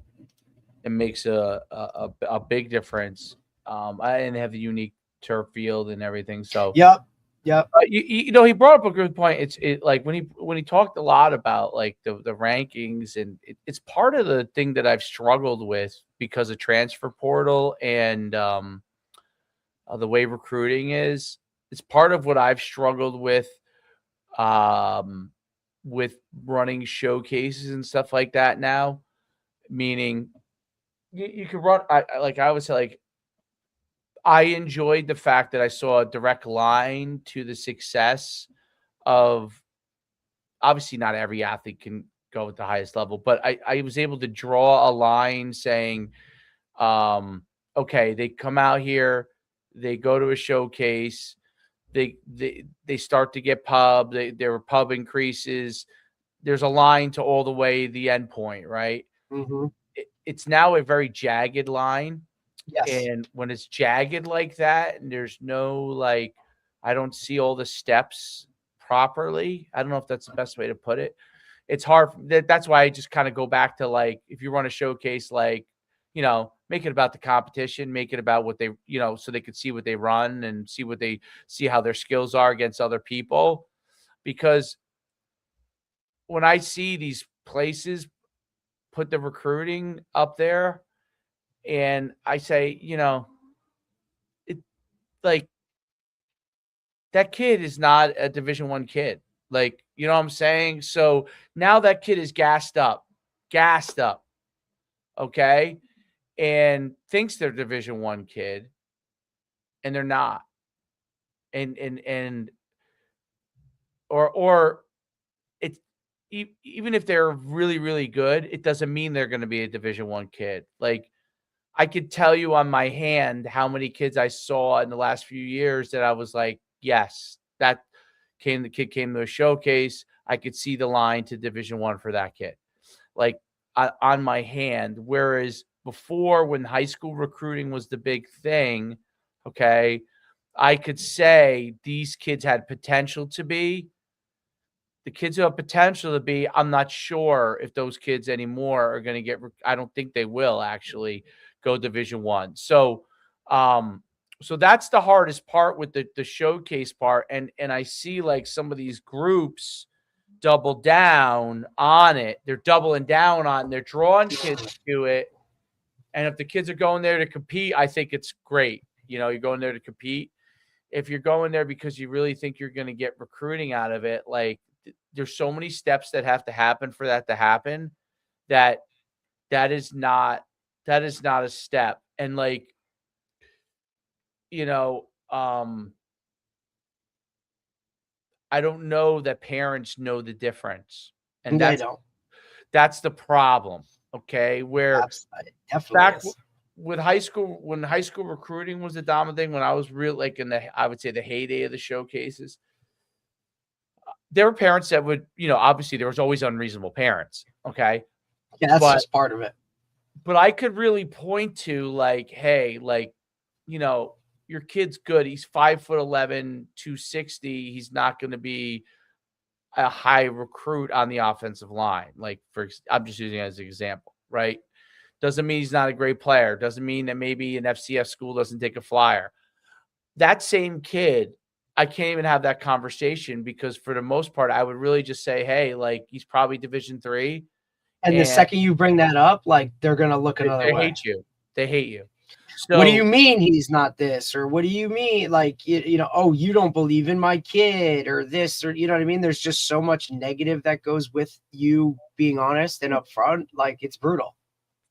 big difference. And they have the unique turf field and everything. So, Yep. Yep. you know, he brought up a good point. It's like when he talked a lot about like the rankings, and it's part of the thing that I've struggled with because of transfer portal and the way recruiting is. It's part of what I've struggled um, with running showcases and stuff like that now. Meaning, you could run. I would say, like, I enjoyed the fact that I saw a direct line to the success of, obviously not every athlete can go at the highest level, but I was able to draw a line saying, okay, they come out here, they go to a showcase, they start to get there were pub increases. There's a line to all the way the end point, right? Mm-hmm. It's now a very jagged line. Yes. And when it's jagged like that, and there's no, like, I don't see all the steps properly. I don't know if that's the best way to put it. It's hard. That's why I just kind of go back to, like, if you run a showcase, like, you know, make it about the competition, make it about what they, you know, so they could see what they run and see how their skills are against other people. Because when I see these places put the recruiting up there, and I say, you know, it, like, that kid is not a Division I kid. Like, you know what I'm saying? So now that kid is gassed up, okay, and thinks they're Division I kid, and they're not. And or it's even if they're really, really good, it doesn't mean they're going to be a Division I kid. Like, I could tell you on my hand how many kids I saw in the last few years that I was like, yes, the kid came to a showcase. I could see the line to Division I for that kid, like, on my hand. Whereas before, when high school recruiting was the big thing, okay, I could say these kids had potential to be. the kids who have potential to be, I'm not sure if those kids anymore are going to get, I don't think they will actually go Division I. So, so that's the hardest part with the showcase part. And I see like some of these groups double down on it. They're doubling down on, they're drawing kids to it. And if the kids are going there to compete, I think it's great. You know, you're going there to compete. If you're going there because you really think you're going to get recruiting out of it, like there's so many steps that have to happen for that to happen, that is not a step. And like, you know, I don't know that parents know the difference. And that's the problem. Okay. Where back with high school, when high school recruiting was the dominant thing, when I was real, like I would say the heyday of the showcases, there were parents that would, you know, obviously there was always unreasonable parents. Okay. Yeah, that's just part of it. But I could really point to like, hey, like, you know, your kid's good. He's 5'11", 260. He's not going to be a high recruit on the offensive line. Like I'm just using it as an example, right? Doesn't mean he's not a great player. Doesn't mean that maybe an FCS school doesn't take a flyer. That same kid, I can't even have that conversation because for the most part, I would really just say, hey, like he's probably Division III. And the second you bring that up, like they're going to look another way. They hate you. They hate you. So, what do you mean he's not this? Or what do you mean? Like, you know, oh, you don't believe in my kid or this, or, you know what I mean? There's just so much negative that goes with you being honest and upfront. Like, it's brutal.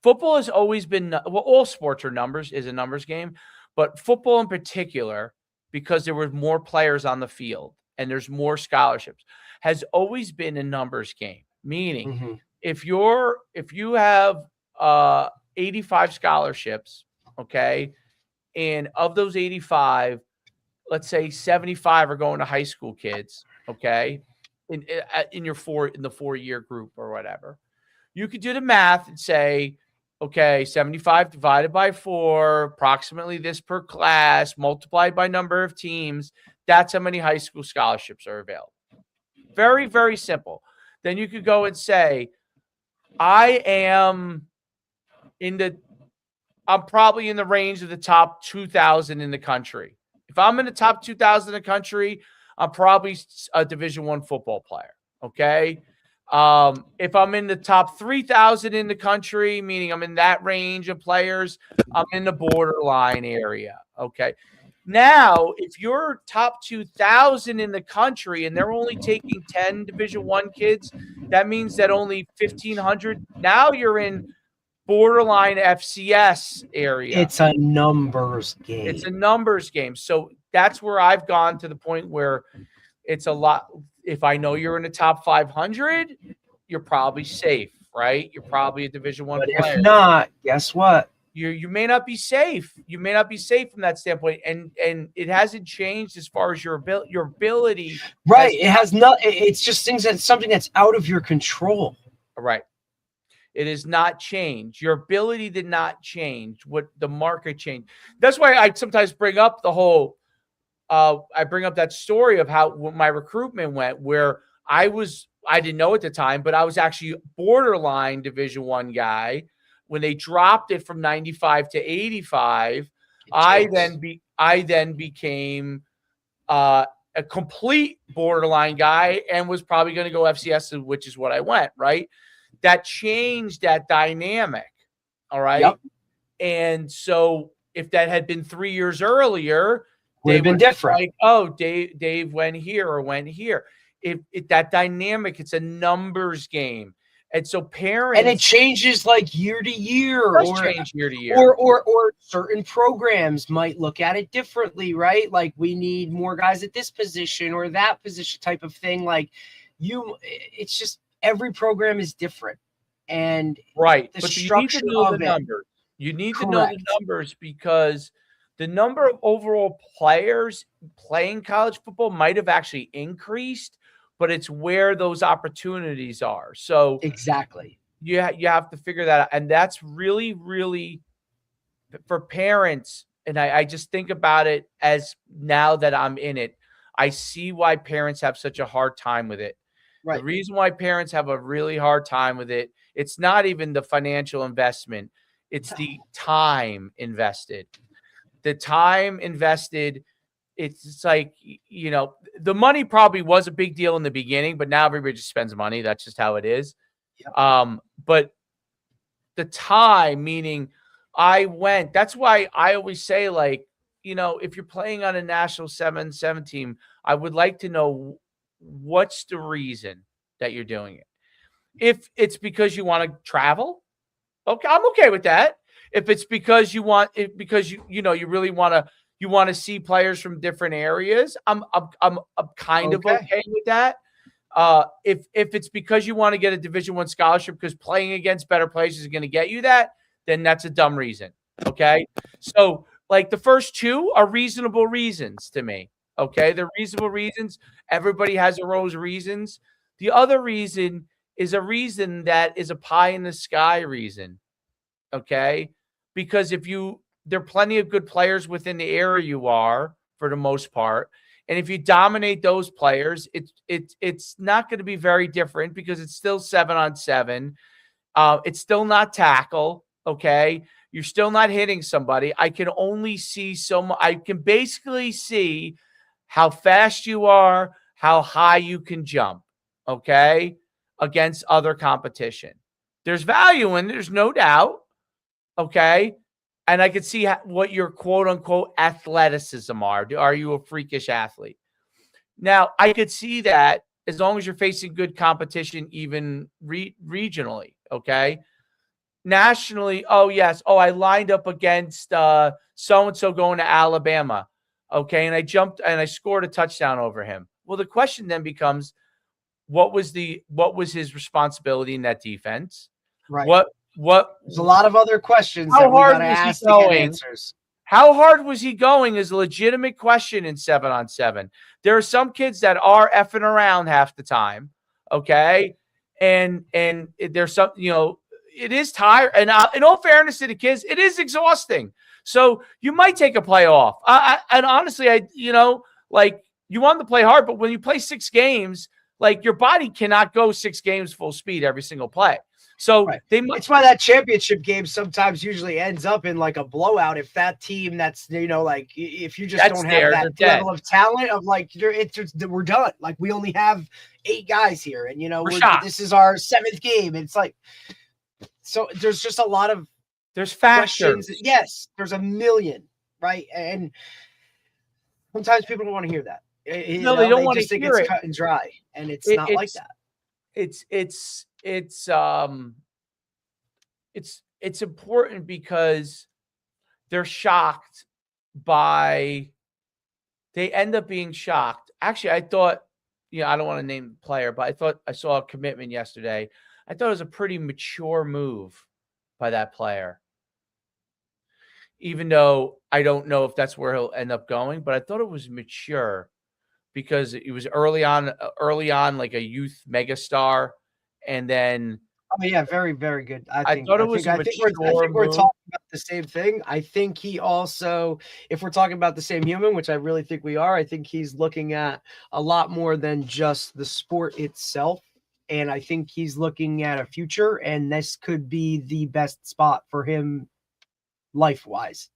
Football has always been, well, all sports are numbers, is a numbers game, but football in particular, because there were more players on the field and there's more scholarships, has always been a numbers game. Meaning, if you have 85 scholarships, okay, and of those 85, let's say 75 are going to high school kids, okay, in the 4-year group or whatever, you could do the math and say, okay, 75 divided by 4, approximately this per class, multiplied by number of teams. That's how many high school scholarships are available. Very, very simple. Then you could go and say, I'm probably in the range of the top 2,000 in the country. If I'm in the top 2,000 in the country, I'm probably a Division I football player. Okay. If I'm in the top 3,000 in the country, meaning I'm in that range of players, I'm in the borderline area. Okay. Now, if you're top 2,000 in the country and they're only taking 10 Division I kids, that means that only 1,500. Now you're in borderline FCS area. It's a numbers game. It's a numbers game. So that's where I've gone to the point where it's a lot. If I know you're in the top 500, you're probably safe, right? You're probably a Division I player. If not, guess what? You may not be safe. You may not be safe from that standpoint, and it hasn't changed as far as your ability. Right. It has not. It's just something that's out of your control. Right. It has not changed. Your ability did not change. What the market changed. That's why I sometimes bring up the whole. I bring up that story of how my recruitment went, where I didn't know at the time, but I was actually borderline Division I guy. When they dropped it from 95 to 85, I then became a complete borderline guy and was probably going to go FCS, which is what I went, right? That changed that dynamic. All right. Yep. And so if that had been 3 years earlier, would have been different. Like, oh, Dave went here or went here. If that dynamic, it's a numbers game. And so parents, and it changes like year to year, or certain programs might look at it differently, right? Like we need more guys at this position or that position type of thing. Like it's just every program is different, and right. But you need to know the numbers. You need to know the numbers because the number of overall players playing college football might have actually increased, but it's where those opportunities are. So exactly, you have to figure that out. And that's really, really for parents. And I just think about it as now that I'm in it, I see why parents have such a hard time with it. The reason why parents have a really hard time with it, it's not even the financial investment, it's the time invested. The time invested, it's like, you know, the money probably was a big deal in the beginning, but now everybody just spends money. That's just how it is. Yep. But the time, meaning that's why I always say, like, you know, if you're playing on a national 7-7 team, I would like to know what's the reason that you're doing it. If it's because you want to travel, okay, I'm okay with that. If it's because you want it, because you know, you really want to see players from different areas, I'm kind of okay with that. If it's because you want to get a Division I scholarship because playing against better players is going to get you that, then that's a dumb reason. Okay, so like the first two are reasonable reasons to me. Okay, they're reasonable reasons. Everybody has their own reasons. The other reason is a reason that is a pie in the sky reason. Okay, because there are plenty of good players within the area you are for the most part. And if you dominate those players, it's not going to be very different because it's still 7-on-7. It's still not tackle. Okay. You're still not hitting somebody. I can only see I can basically see how fast you are, how high you can jump. Okay. Against other competition. There's value in it, there's no doubt. Okay. And I could see what your quote unquote athleticism are. Are you a freakish athlete? Now, I could see that as long as you're facing good competition, even regionally. Okay. Nationally, oh, yes. Oh, I lined up against so-and-so going to Alabama. Okay. And I jumped and I scored a touchdown over him. Well, the question then becomes, what was his responsibility in that defense? Right. There's a lot of other questions that we got to ask to get answers. How hard was he going is a legitimate question in 7-on-7. There are some kids that are effing around half the time. Okay. And there's some, you know, it is tired. And in all fairness to the kids, it is exhausting. So you might take a play off. And honestly, you know, like you want to play hard, but when you play 6 games, like your body cannot go 6 games full speed every single play. So it's why that championship game sometimes usually ends up in like a blowout. If that team that's, you know, like if you just don't have that level of talent of like, we're done. Like we only have 8 guys here and, you know, this is our 7th game. It's like, so there's just a lot of questions. Yes. There's a million. Right. And sometimes people don't want to hear that. No, they don't want to hear it. It's cut and dry and it's not like that. It's important because they're shocked they end up being shocked. Actually, I thought, you know, I don't want to name the player, but I thought I saw a commitment yesterday. I thought it was a pretty mature move by that player. Even though I don't know if that's where he'll end up going, but I thought it was mature because it was early on like a youth megastar. And then, oh yeah, very, very good. I think we're talking about the same thing. I think he also, if we're talking about the same human, which I really think we are, I think he's looking at a lot more than just the sport itself. And I think he's looking at a future, and this could be the best spot for him life-wise.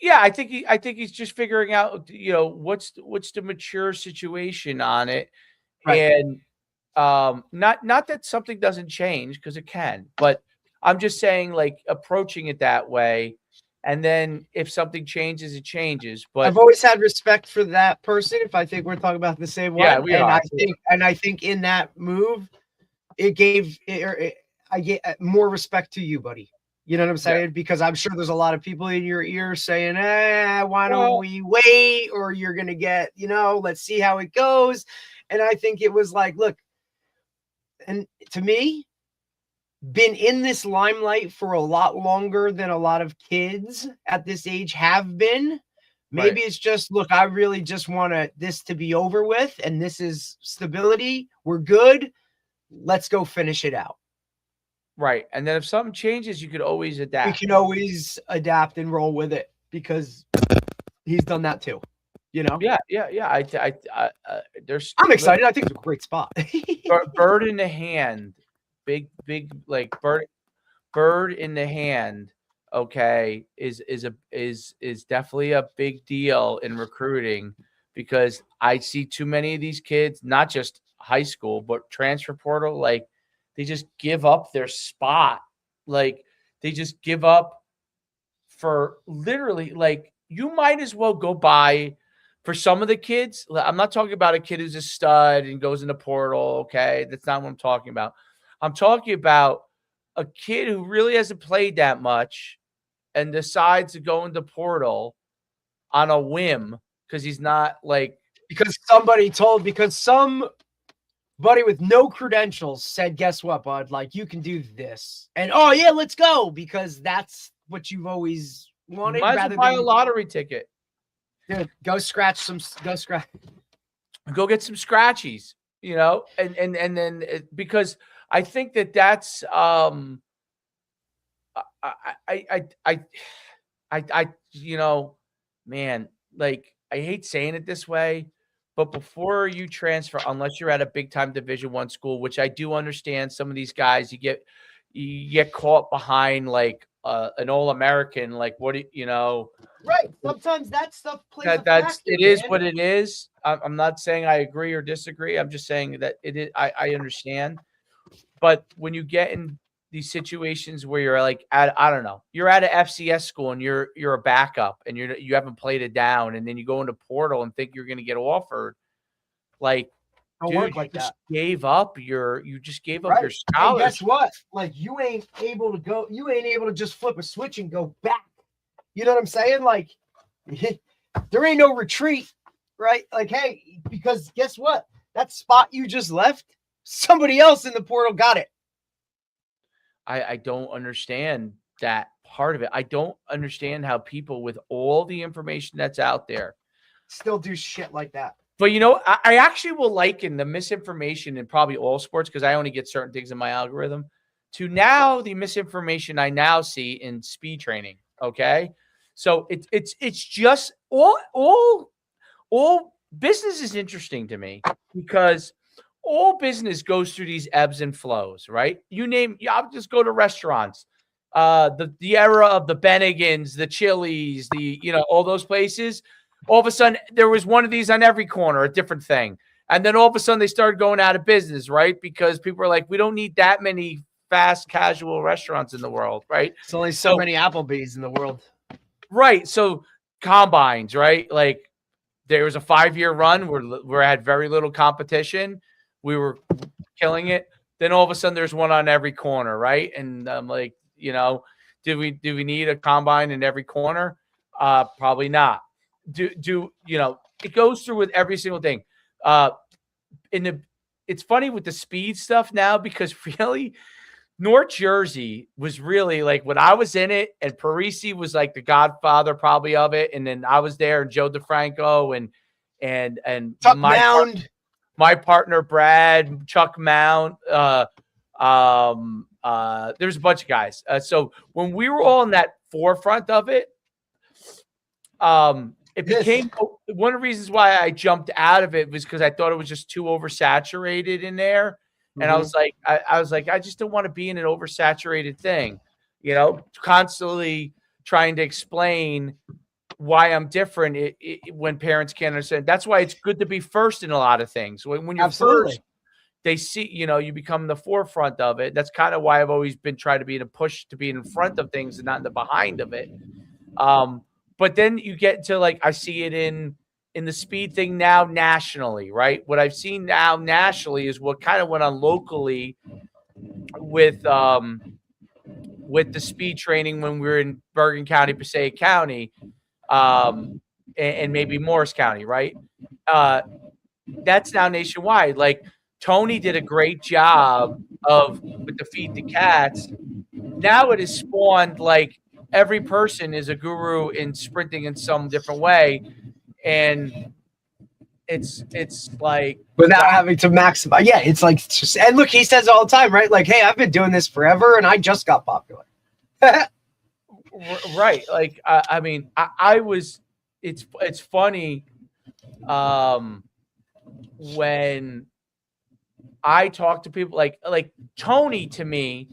Yeah, I think he's just figuring out, you know, what's the mature situation on it. Right. And not that something doesn't change, because it can, but I'm just saying, like, approaching it that way, and then if something changes, it changes. But I've always had respect for that person. If I think we're talking about the same one, I think in that move, I get more respect to you, buddy. You know what I'm saying? Yeah. Because I'm sure there's a lot of people in your ear saying, why don't we wait? Or you're going to get, you know, let's see how it goes. And I think it was like, look, and to me, been in this limelight for a lot longer than a lot of kids at this age have been. Maybe it's just, look, I really just want this to be over with. And this is stability. We're good. Let's go finish it out. Right. And then if something changes, you could always adapt. We can always adapt and roll with it because he's done that too. Yeah. There's. I'm excited. I think it's a great spot. Bird in the hand, big like bird in the hand. Okay, is definitely a big deal in recruiting because I see too many of these kids, not just high school but transfer portal, like they just give up their spot, like they just give up for literally, like you might as well go buy. For some of the kids, I'm not talking about a kid who's a stud and goes in the portal. Okay, that's not what I'm talking about. I'm talking about a kid who really hasn't played that much and decides to go into portal on a whim because he's not like because somebody with no credentials said, guess what, bud? Like, you can do this. And, oh, yeah, let's go, because that's what you've always wanted. Might as well buy a lottery ticket. Dude, go get some scratchies, and then because I think that's man, like I hate saying it this way, but before you transfer, unless you're at a big time Division I school, which I do understand, some of these guys you get caught behind like an All-American, like what right. Sometimes that stuff plays a that's factor, it is man. what it is. I'm not saying I agree or disagree. I'm just saying that it is. I understand, but when you get in these situations where you're like I don't know, you're at an FCS school and you're a backup and you haven't played it down, and then you go into portal and think you're going to get offered, like. Don't Dude, work like you just that. gave up your right. scholarship. And guess what? Like you ain't able to just flip a switch and go back. You know what I'm saying? Like there ain't no retreat, right? Like, hey, because guess what? That spot you just left, somebody else in the portal got it. I don't understand that part of it. I don't understand how people with all the information that's out there still do shit like that. But, I actually will liken the misinformation in probably all sports, because I only get certain things in my algorithm, to now the misinformation I now see in speed training. Okay. So it's just all business is interesting to me because all business goes through these ebbs and flows, right? I'll just go to restaurants, the era of the Bennigans, the Chili's, all those places. All of a sudden, there was one of these on every corner, a different thing. And then all of a sudden, they started going out of business, right? Because people are like, we don't need that many fast casual restaurants in the world, right? It's only so many Applebee's in the world. Right. So combines, right? Like there was a 5-year run where we had very little competition. We were killing it. Then all of a sudden, there's one on every corner, right? And I'm like, do we need a combine in every corner? Probably not. It goes through with every single thing. It's funny with the speed stuff now, because really North Jersey was really like when I was in it, and Parisi was like the godfather probably of it, and then I was there, and Joe DeFranco and Chuck Mound, my partner Brad, Chuck Mound, there's a bunch of guys. So when we were all in that forefront of it, it became one of the reasons why I jumped out of it was because I thought it was just too oversaturated in there. And I was like, I just don't want to be in an oversaturated thing, constantly trying to explain why I'm different when parents can't understand. That's why it's good to be first in a lot of things. When you're first, they see, you become the forefront of it. That's kind of why I've always been trying to be in a push to be in front of things and not in the behind of it. But then you get to I see it in the speed thing now nationally, right? What I've seen now nationally is what kind of went on locally with the speed training when we were in Bergen County, Passaic County, and maybe Morris County, right? That's now nationwide. Like Tony did a great job with the Feed the Cats. Now it has spawned every person is a guru in sprinting in some different way. And it's like without having to maximize. Yeah, it's like and look, he says all the time, right? Like, hey, I've been doing this forever and I just got popular. Right. Like I mean, I was it's funny when I talk to people like Tony, to me,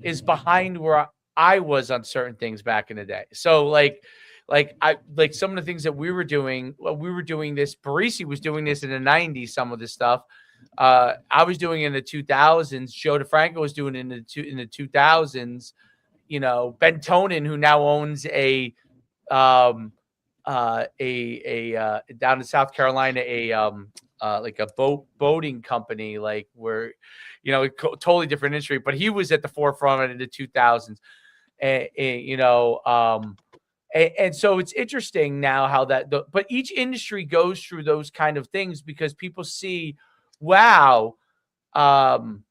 is behind where I was on certain things back in the day. So I like some of the things that we were doing. Well, we were doing this. Parisi was doing this in the '90s. Some of this stuff. I was doing it in the 2000s. Joe DeFranco was doing it in the 2000s. You know, Ben Tonin, who now owns a down in South Carolina, like a boating company, like where, you know, totally different industry, but he was at the forefront of it in the 2000s. And you know, and so it's interesting now how but each industry goes through those kind of things because people see, wow, and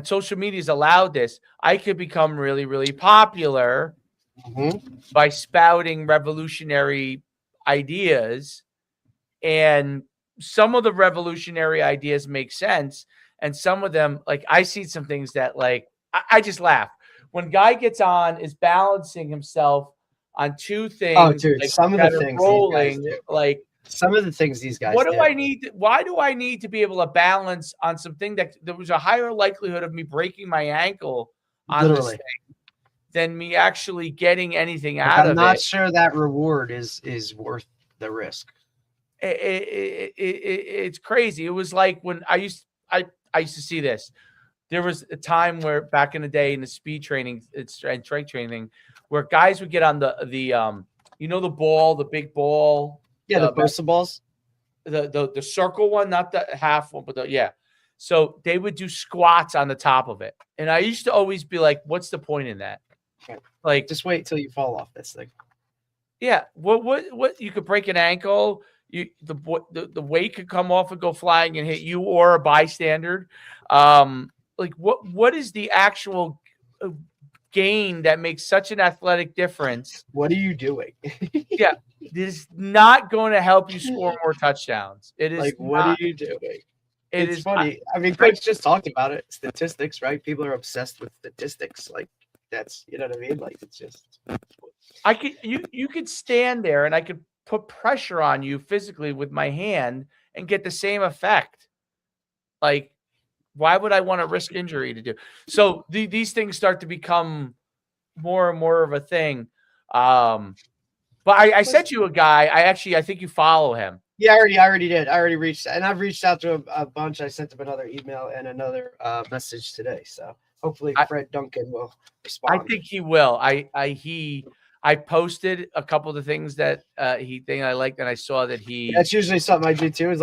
social media's allowed this. I could become really, really popular by spouting revolutionary ideas, and some of the revolutionary ideas make sense, and some of them, like I see some things that like I just laugh when guy gets on, is balancing himself on two things. Oh, dude, like, some of that the are things rolling, these guys do. like Some of the things these guys what do. do I need? Why do I need to be able to balance on something that there was a higher likelihood of me breaking my ankle on this Literally. thing than me actually getting anything Like, out I'm of not it? sure that reward is worth the risk. It's crazy. It was like when I used to see this. There was a time where back in the day in the speed training and strength training, where guys would get on the you know, the ball, the big ball, Yeah, the Bosa balls. the circle one, not the half one, but yeah. So they would do squats on the top of it, and I used to always be like, "What's the point in that?" Like, just wait till you fall off this thing. Yeah, what? You could break an ankle. The weight could come off and go flying and hit you or a bystander. Like what is the actual gain that makes such an athletic difference? What are you doing? Yeah, this is not going to help you score more touchdowns. It is like, what are you doing? It's funny. I mean, Coach just talked about it. Statistics, right? People are obsessed with statistics. Like, that's, you know what I mean? Like, it's just. You could stand there and I could put pressure on you physically with my hand and get the same effect. Like, why would I want to risk injury to do? So these things start to become more and more of a thing. But I sent you a guy. I think you follow him. Yeah, I already did. I already reached, and I've reached out to a bunch. I sent him another email and another message today. So hopefully Fred Duncan will respond. I think he will. I posted a couple of the things that he think I liked, and I saw that he. That's usually something I do too. Is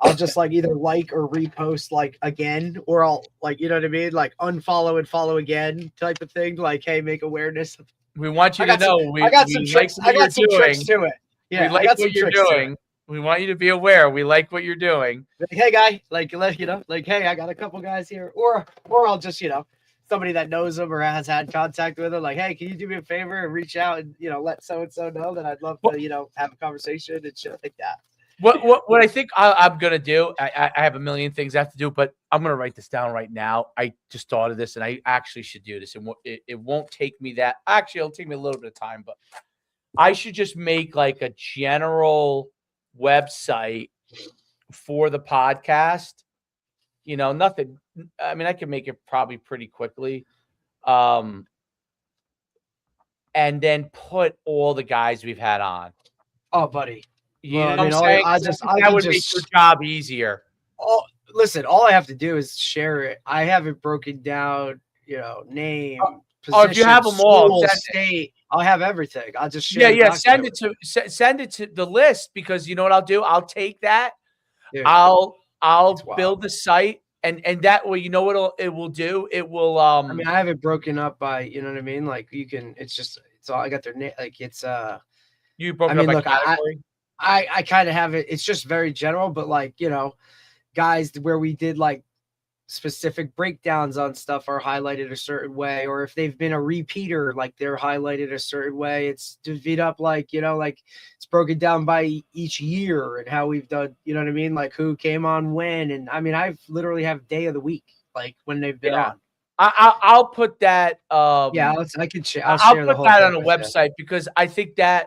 I'll just like either like or repost like again, or I'll like, you know what I mean, like unfollow and follow again type of thing. Like, hey, make awareness. We want you to know. I got some tricks. I got some tricks to it. Yeah, we like what you're doing. We want you to be aware. We like what you're doing. Like, hey, guy, like, you know, like, hey, I got a couple guys here, or I'll just, you know, somebody that knows them or has had contact with them, like, hey, can you do me a favor and reach out and, you know, let so and so know that I'd love to, you know, have a conversation and shit like that. What I think I'm gonna do, I have a million things I have to do, but I'm gonna write this down right now. I just thought of this, and I actually should do this, and it won't take me that. Actually, it'll take me a little bit of time, but I should just make like a general website for the podcast. You know, nothing. I mean, I can make it probably pretty quickly, and then put all the guys we've had on. Oh, buddy. You know what I'm saying? That would make your job easier. Listen, all I have to do is share it. I have it broken down, you know, name, position, if you have them all, state, I'll have everything. I'll just share. Yeah. Send it to the list, because you know what I'll do? I'll take that. Dude, I'll build the site, and that way, you know what it will do? It will. I mean, I have it broken up by, you know what I mean? Like, you can. It's all. I got their name. Like, it's You broke it up by category. I kind of have it. It's just very general, but like, you know, guys where we did like specific breakdowns on stuff are highlighted a certain way, or if they've been a repeater, like they're highlighted a certain way. It's divvied up, like, you know, like it's broken down by each year and how we've done, you know what I mean? Like who came on when. And I mean, I've literally have day of the week, like when they've been on. I'll put that. I'll put that on a website, because I think that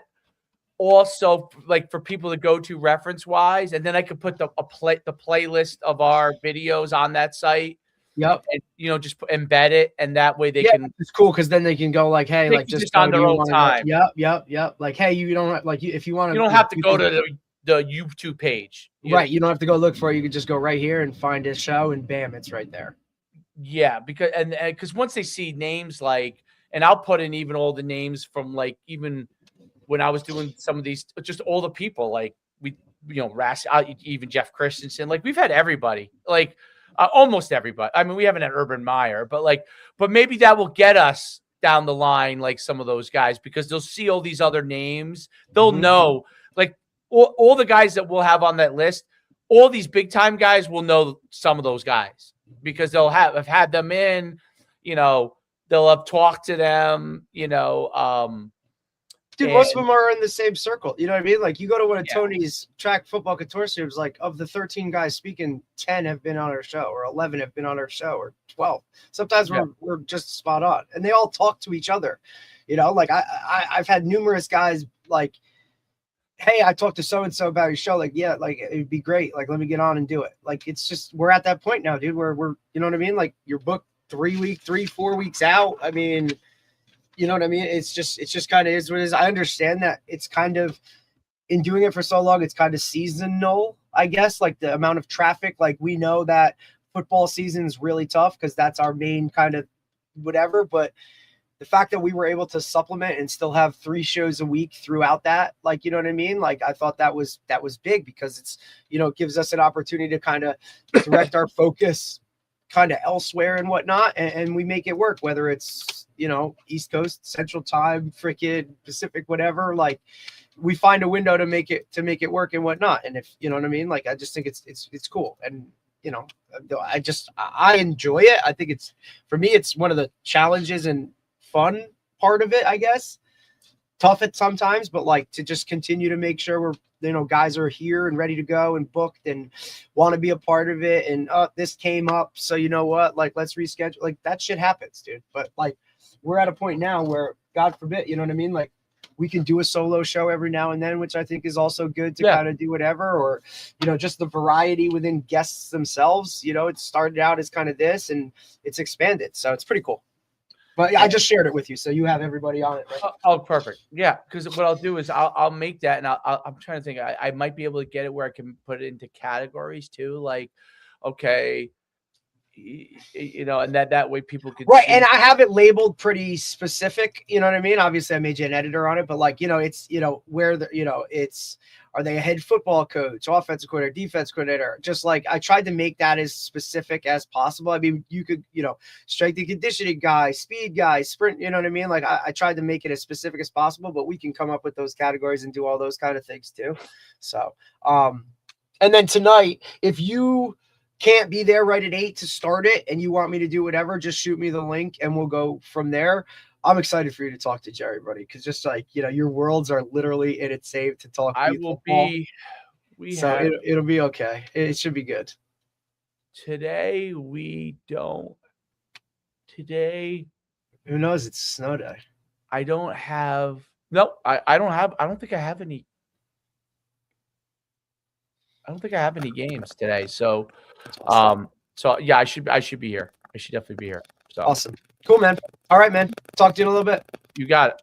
also like for people to go to reference wise, and then I could put the playlist of our videos on that site. Yep. And, you know, just embed it, and that way they Yeah, can. it's cool because then they can go like, hey, They like can just go, on do their you own wanna go- time. Yep. Like, hey, you don't like if you want to. You don't have to go to the YouTube page, right. You don't have to go look for it. You can just go right here and find a show, and bam, it's right there. Yeah, because once they see names like, and I'll put in even all the names from like even when I was doing some of these, just all the people like even Jeff Christensen, like we've had everybody, like almost everybody. I mean, we haven't had Urban Meyer, but maybe that will get us down the line, like some of those guys, because they'll see all these other names. They'll know, like all the guys that we'll have on that list, all these big time guys will know some of those guys because they'll have had them in, they'll have talked to them, Dude, most of them are in the same circle. You know what I mean? Like you go to one of Yeah. Tony's track football consortiums, like of the 13 guys speaking, 10 have been on our show, or 11 have been on our show, or 12. Sometimes we're just spot on, and they all talk to each other. Like I've had numerous guys like, hey, I talked to so and so about your show. Like, yeah, like it'd be great. Like, let me get on and do it. Like, it's just we're at that point now, dude. Where we're, you know what I mean? Like, you're booked 4 weeks out. I mean, you know what I mean? It's just kind of is what it is. I understand that it's kind of in doing it for so long, it's kind of seasonal, I guess. Like the amount of traffic. Like we know that football season is really tough because that's our main kind of whatever. But the fact that we were able to supplement and still have 3 shows a week throughout that, like, you know what I mean? Like, I thought that was big because it's, it gives us an opportunity to kind of direct our focus kind of elsewhere and whatnot. And we make it work, whether it's, East Coast, Central Time, freaking Pacific, whatever. Like we find a window to make it work and whatnot. And if, you know what I mean? Like, I just think it's cool. And, I enjoy it. I think for me, it's one of the challenges and fun part of it, I guess. Tough at sometimes, but like to just continue to make sure we're, guys are here and ready to go and booked and want to be a part of it. And this came up, so you know what? Like, let's reschedule. Like that shit happens, dude. But like, we're at a point now where, God forbid, you know what I mean? Like, we can do a solo show every now and then, which I think is also good to kind of do whatever, or, just the variety within guests themselves. It started out as kind of this and it's expanded. So it's pretty cool. But I just shared it with you, so you have everybody on it. Right? Oh, perfect. Yeah, because what I'll do is I'll make that, and I'm trying to think. I might be able to get it where I can put it into categories too. Like, okay, and that way people can right. see. And I have it labeled pretty specific. You know what I mean? Obviously, I made you an editor on it, but like, it's where the it's. Are they a head football coach, offensive coordinator, defense coordinator? Just like I tried to make that as specific as possible. I mean, you could, strength and conditioning guy, speed guy, sprint, you know what I mean? Like I tried to make it as specific as possible, but we can come up with those categories and do all those kind of things too. So, and then tonight, if you can't be there right at 8 to start it and you want me to do whatever, just shoot me the link and we'll go from there. I'm excited for you to talk to Jerry, buddy, because just like, your worlds are literally in it saved to talk. I will be. It'll be okay. It should be good. Today we don't. Today. Who knows? It's a snow day. I don't have. No, I don't have. I don't think I have any. I don't think I have any games today. So, so yeah, I should be here. I should definitely be here. So awesome. Cool, man. All right, man. Talk to you in a little bit. You got it.